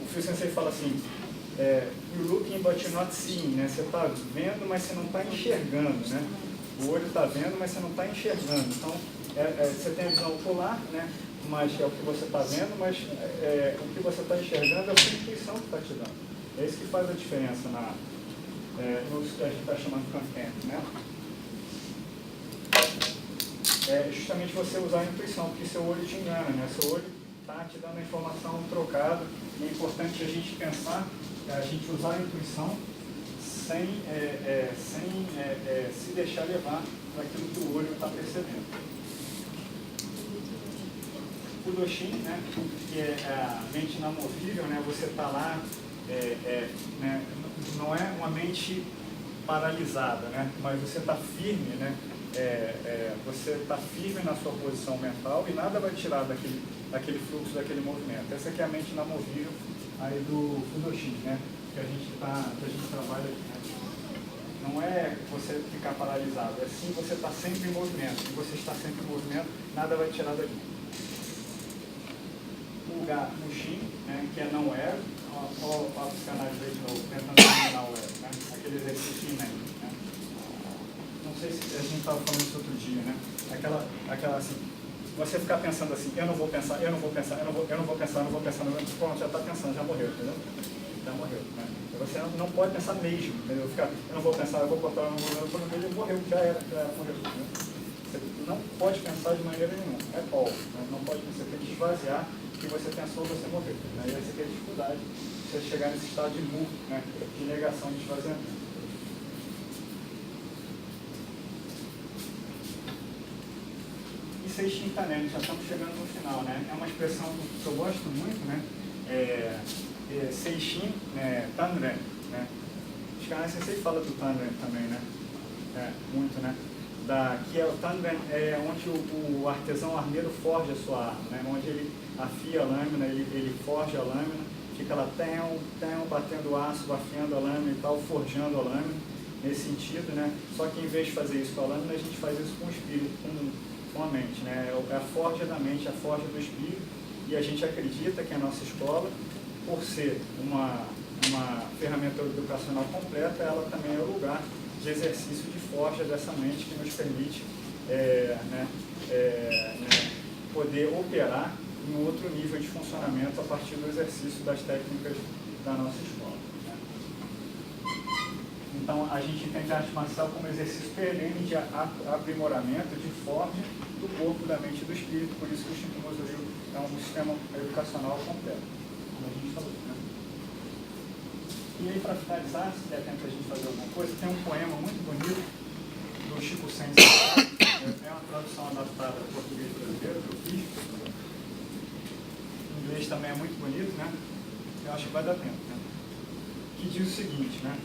O Phil Sensei fala assim, you're looking but you're not seeing, né? Você está vendo, mas você não está enxergando, né? O olho está vendo, mas você não está enxergando. Então, você tem a visão ocular, né? Mas é o que você está vendo, mas o que você está enxergando é a sua intuição que está te dando. É isso que faz a diferença no que a gente está chamando de Kanken, né? É justamente você usar a intuição, porque seu olho te engana, né? Seu olho está te dando a informação trocada, e é importante a gente pensar, a gente usar a intuição sem se deixar levar para aquilo que o olho está percebendo. O Doshin, né, que é a mente inamovível, né, você está lá, né, não é uma mente paralisada, né, mas você está firme, né, você está firme na sua posição mental e nada vai tirar daquele fluxo, daquele movimento. Essa aqui é a mente inamovível aí do Fudoshin, né, que a gente trabalha aqui, né. Não é você ficar paralisado, é sim você está sempre em movimento. Se você está sempre em movimento, nada vai tirar daqui. O Mushin, né, que é não é, a psicanálise aí de novo, tentando terminar o né, aquele exercício inédito, né. Não sei se a gente estava falando isso outro dia, né? Aquela assim, você ficar pensando assim, eu não vou pensar, eu não vou pensar, eu não vou pensar, pronto, já está pensando, já morreu, entendeu? Já morreu, né? Você não pode pensar mesmo, entendeu? Eu não vou pensar, eu vou cortar, eu não vou ele morreu, já era, morreu. Né? Você não pode pensar de maneira nenhuma, é all, né? Não pode, você tem que esvaziar o que você pensou, você morreu. Né? E essa aqui é a dificuldade de você chegar nesse estado de mu, né? De negação, de esvaziamento. Seishin Tanen, já estamos chegando no final, né? É uma expressão que eu gosto muito, né? Seishin Tanren, né? Os caras Sensei fala do Tanren também, né? Muito, né? Que é o Tanren, onde o artesão armeiro forja a sua arma, né? Onde ele afia a lâmina, ele forja a lâmina, fica lá batendo aço, afiando a lâmina e tal, forjando a lâmina, nesse sentido, né? Só que em vez de fazer isso com a lâmina, a gente faz isso com o espírito, com a mente, né? É a forja da mente, a forja do espírito, e a gente acredita que a nossa escola, por ser uma ferramenta educacional completa, ela também é o lugar de exercício de forja dessa mente que nos permite poder operar em outro nível de funcionamento a partir do exercício das técnicas da nossa escola. Né? Então, a gente entende a arte marcial como exercício perene de aprimoramento, de forja do corpo, da mente e do espírito, por isso que o Shinto-Mozo Ryu é um sistema educacional completo, como a gente falou. Né? E aí, para finalizar, se der tempo a gente fazer alguma coisa, tem um poema muito bonito do Chico Sensei, é uma tradução adaptada para português brasileiro que eu fiz. Em inglês também é muito bonito, né? Eu acho que vai dar tempo, né? Que diz o seguinte, né?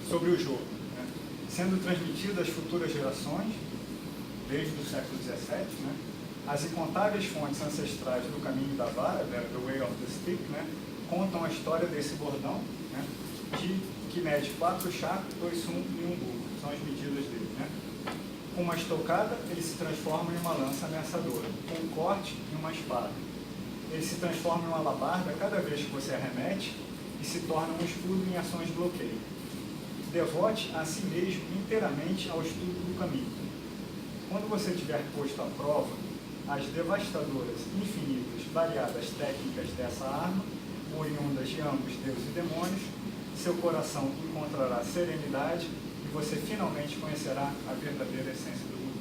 Sobre o jogo, né? Sendo transmitido às futuras gerações, desde o século XVII, né? As incontáveis fontes ancestrais do caminho da vara, the way of the stick, né? Contam a história desse bordão, né? Que mede 4 chakras, 2 sum e 1 burro, são as medidas dele, né? Com uma estocada, ele se transforma em uma lança ameaçadora, com um corte e uma espada. Ele se transforma em uma alabarda cada vez que você arremete e se torna um escudo em ações de bloqueio. Devote a si mesmo inteiramente ao estudo do caminho. Quando você tiver posto à prova as devastadoras, infinitas, variadas técnicas dessa arma, oriundas de ambos Deus e demônios, seu coração encontrará serenidade e você finalmente conhecerá a verdadeira essência do mundo.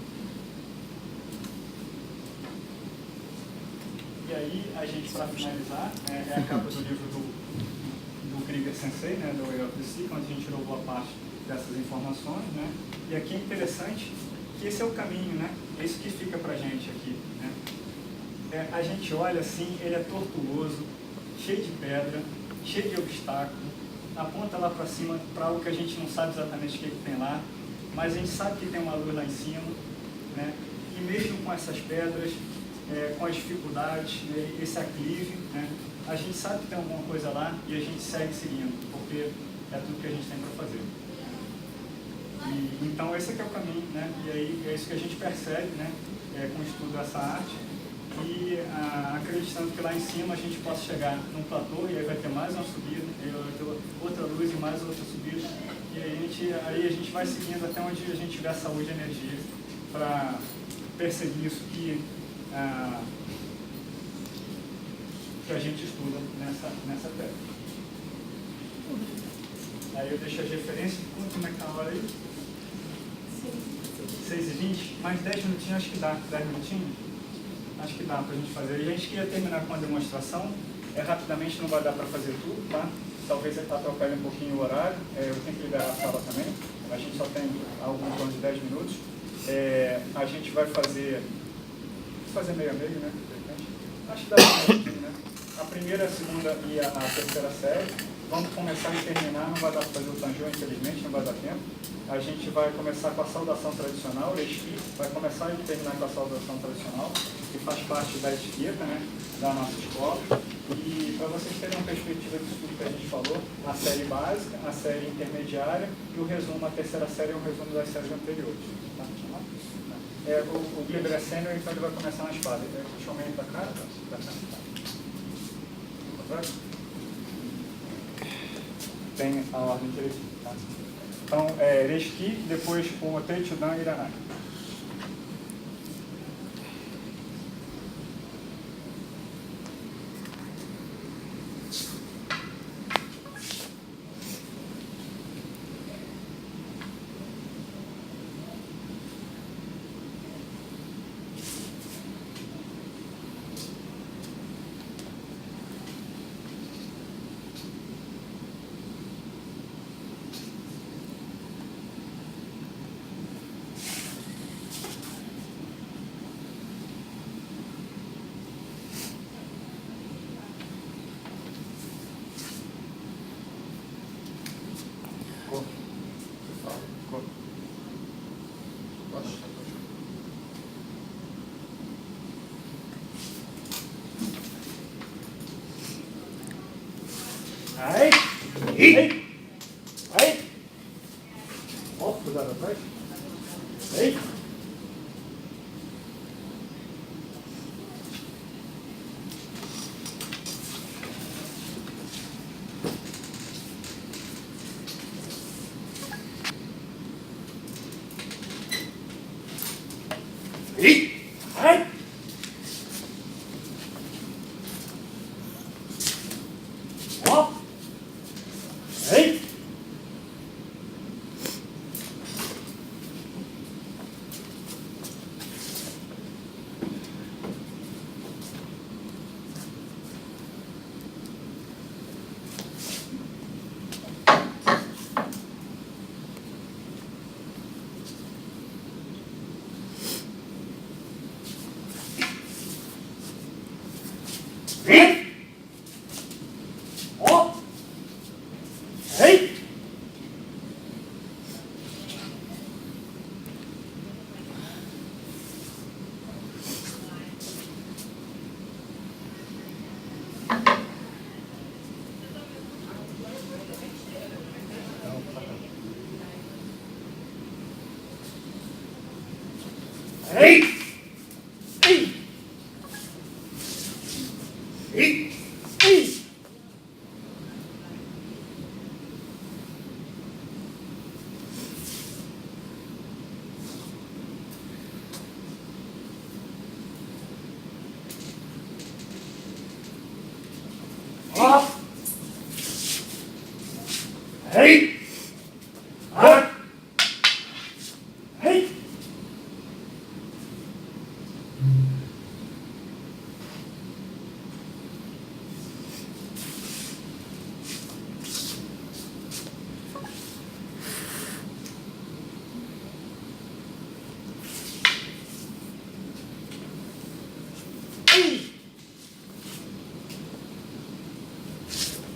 E aí, a gente, para finalizar, é a capa do livro do Krieger Sensei, né, do Way of the Stick, onde a gente tirou boa parte dessas informações, né? E aqui é interessante que esse é o caminho, né? É isso que fica pra gente aqui, né? A gente olha assim, ele é tortuoso, cheio de pedra,
cheio de obstáculos, aponta lá para cima para algo que a gente não sabe exatamente o que tem lá, mas a gente sabe que tem uma luz lá em cima, né? E mesmo com essas pedras, com as dificuldades, né, esse aclive, né, a gente sabe que tem alguma coisa lá e a gente segue seguindo, porque é tudo que a gente tem para fazer. E, então esse aqui é o caminho, né? E aí é isso que a gente percebe, né? Com o estudo dessa arte, e acreditando que lá em cima a gente possa chegar num platô e aí vai ter mais uma subida, e aí vai ter outra luz e mais outra subida, e aí a gente vai seguindo até onde a gente tiver saúde e energia para perseguir isso que a gente estuda nessa técnica. Aí eu deixo as referências. Como é que está a hora aí? 6h20? Mais 10 minutinhos, acho que dá. 10 minutinhos? Acho que dá para a gente fazer. A gente queria terminar com a demonstração. Rapidamente, não vai dar para fazer tudo, tá? Talvez atrapalhe um pouquinho o horário. Eu tenho que liberar a sala também. A gente só tem alguns planos de 10 minutos. A gente vai fazer meio a meio, né? Acho que dá para né? A primeira, a segunda e a terceira série. Vamos começar e terminar, não vai dar para fazer o Tanjô, infelizmente, não vai dar tempo. A gente vai começar com a saudação tradicional, o Reiki, vai começar e terminar com a saudação tradicional, que faz parte da etiqueta, né, da nossa escola. E para vocês terem uma perspectiva disso tudo que a gente falou, a série básica, a série intermediária e o resumo, a terceira série é um resumo das séries anteriores. Tá? O Gliber é sênior, então ele vai começar na espada. Deixa eu aumentar a cara, tá? Tem a ordem direitinho, tá? Então, Reiki, depois o Teichudan e Iranai.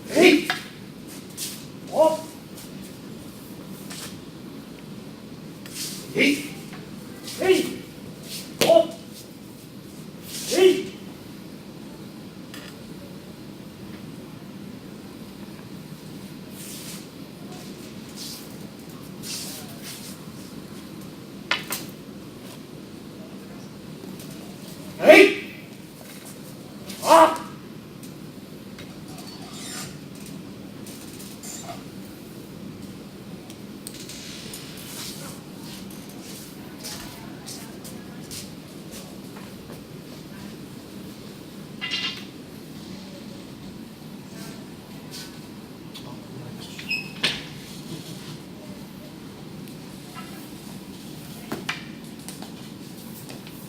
Hey!
Ei! Ei! Oh! Ei! Ei! Ah!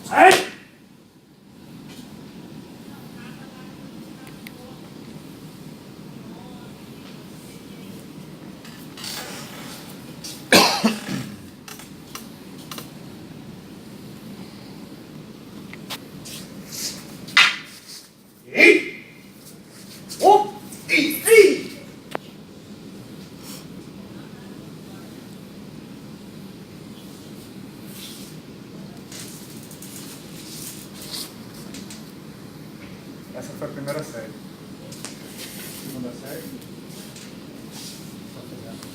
Ei! Ei! Oh! Ei! Ei! Essa foi a primeira série. Segunda série. Só pegar aqui.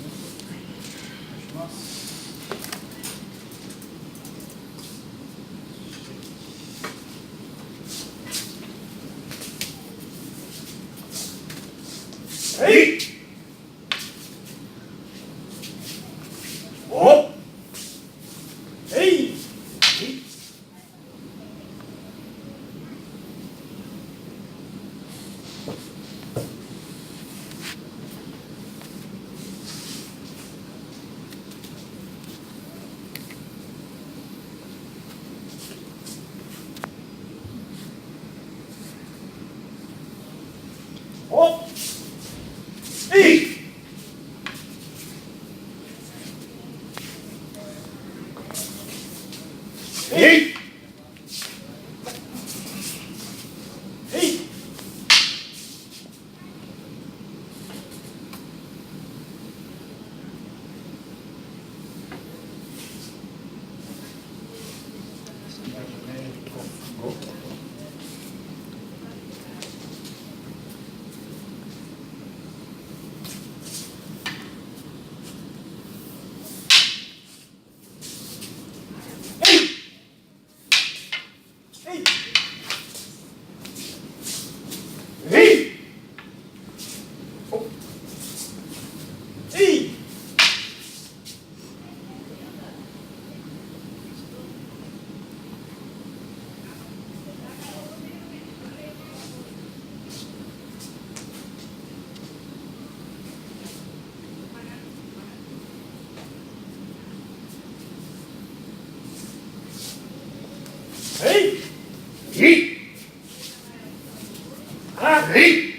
Nossa. Ei! Oh! Ei! Ei! Oh! Ei! Ei! Ei! Ei! Ei! Oh! Ei! Ei! Ei! Ah! Ei!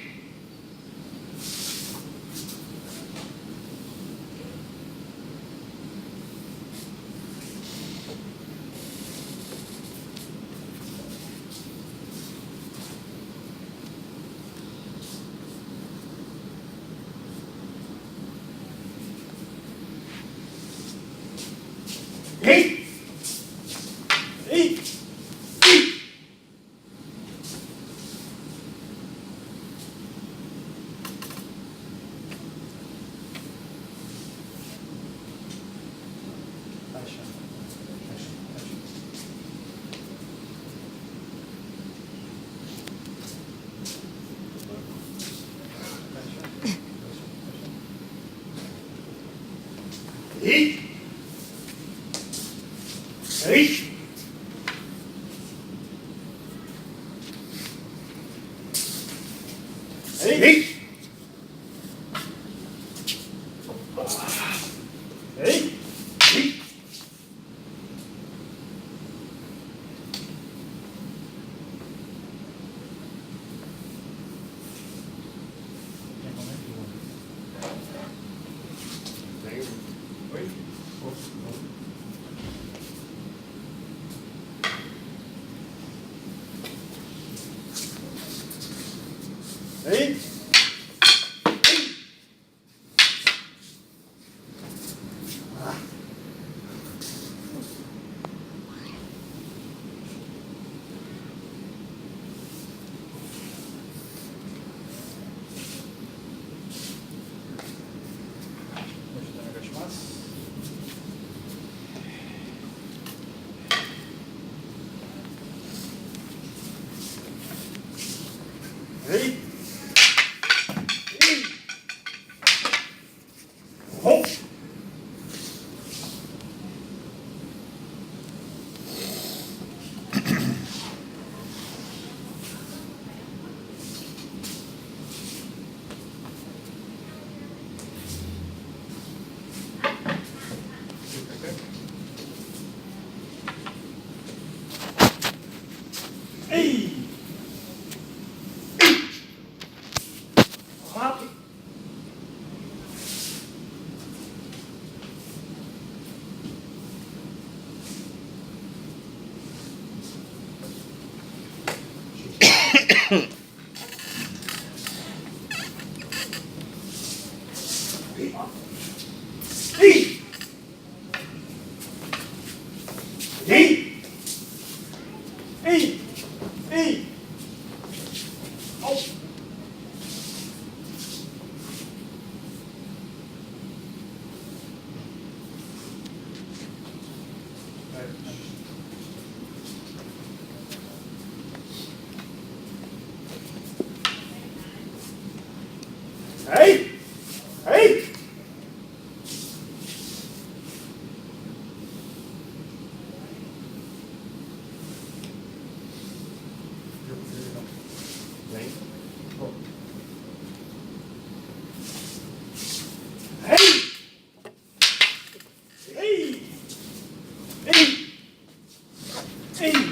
Ei! Ei! Ei! Ei! Ei! Ei! Ei! Oi? Ei! Ei! Rápido! Ei! Ei! Ei! Ei! Au! Ei! Ei!
Vem.
Ei! Ei! Ei! Ei!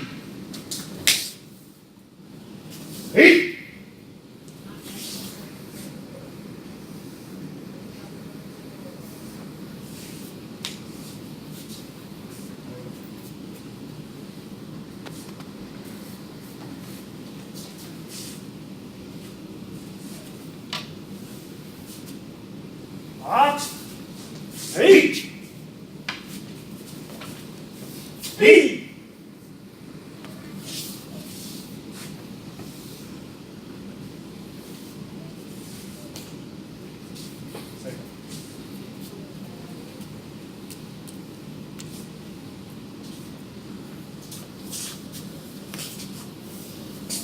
Ei! At! Hey! Hey!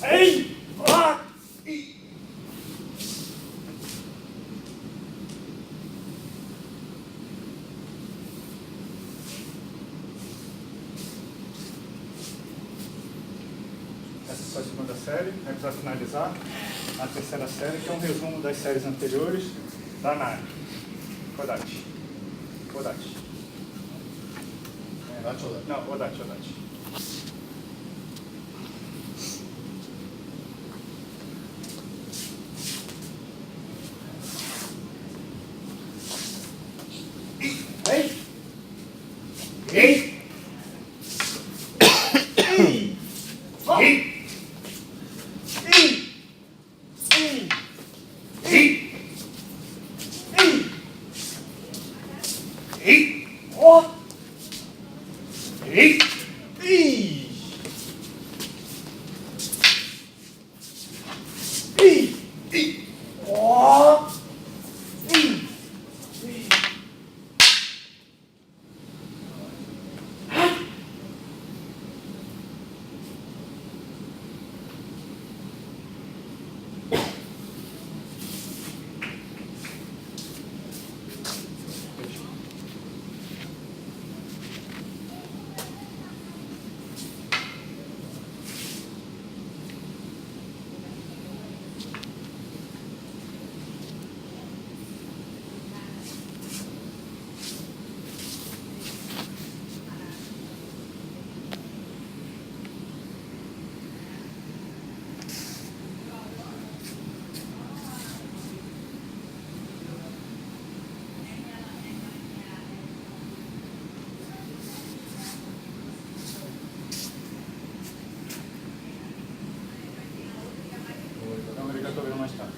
Hey! Ah! Essa é a sua segunda série, aí para finalizar, a terceira série, que é um resumo das séries anteriores da NAI. Odate. Odate.
Odate ou Odate?
Não, Odate, Odate. Ei! Ei! Ei! Ei! Ei! Ei! Ei! Ei! Ei! Ó! Ei! Ei! Ei! Ei! Ó! Ei! Ei! Então, obrigado por vir mais tarde.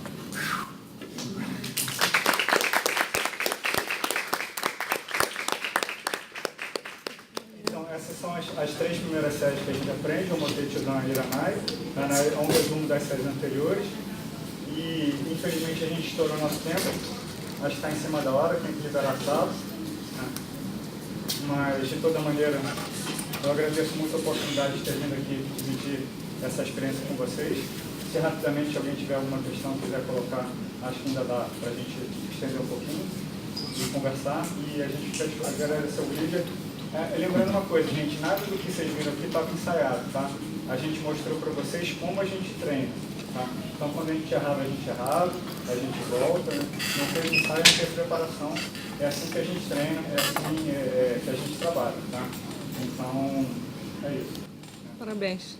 Então, essas são as três primeiras séries que a gente aprende, o Motetsudan e Iranai. É um resumo das séries anteriores. E, infelizmente, a gente estourou nosso tempo. Acho que está em cima da hora, tem que liberar a sala. Mas, de toda maneira, eu agradeço muito a oportunidade de ter vindo aqui dividir essa experiência com vocês. Se rapidamente alguém tiver alguma questão, quiser colocar, acho que ainda dá para a gente estender um pouquinho e conversar. E a gente quer agradecer o líder. Lembrando uma coisa, gente, nada do que vocês viram aqui estava ensaiado, tá? A gente mostrou para vocês como a gente treina, tá? Então, quando a gente errava, a gente volta, né? Não teve ensaio, não teve preparação. É assim que a gente treina, é assim que a gente trabalha, tá? Então, é isso.
Parabéns.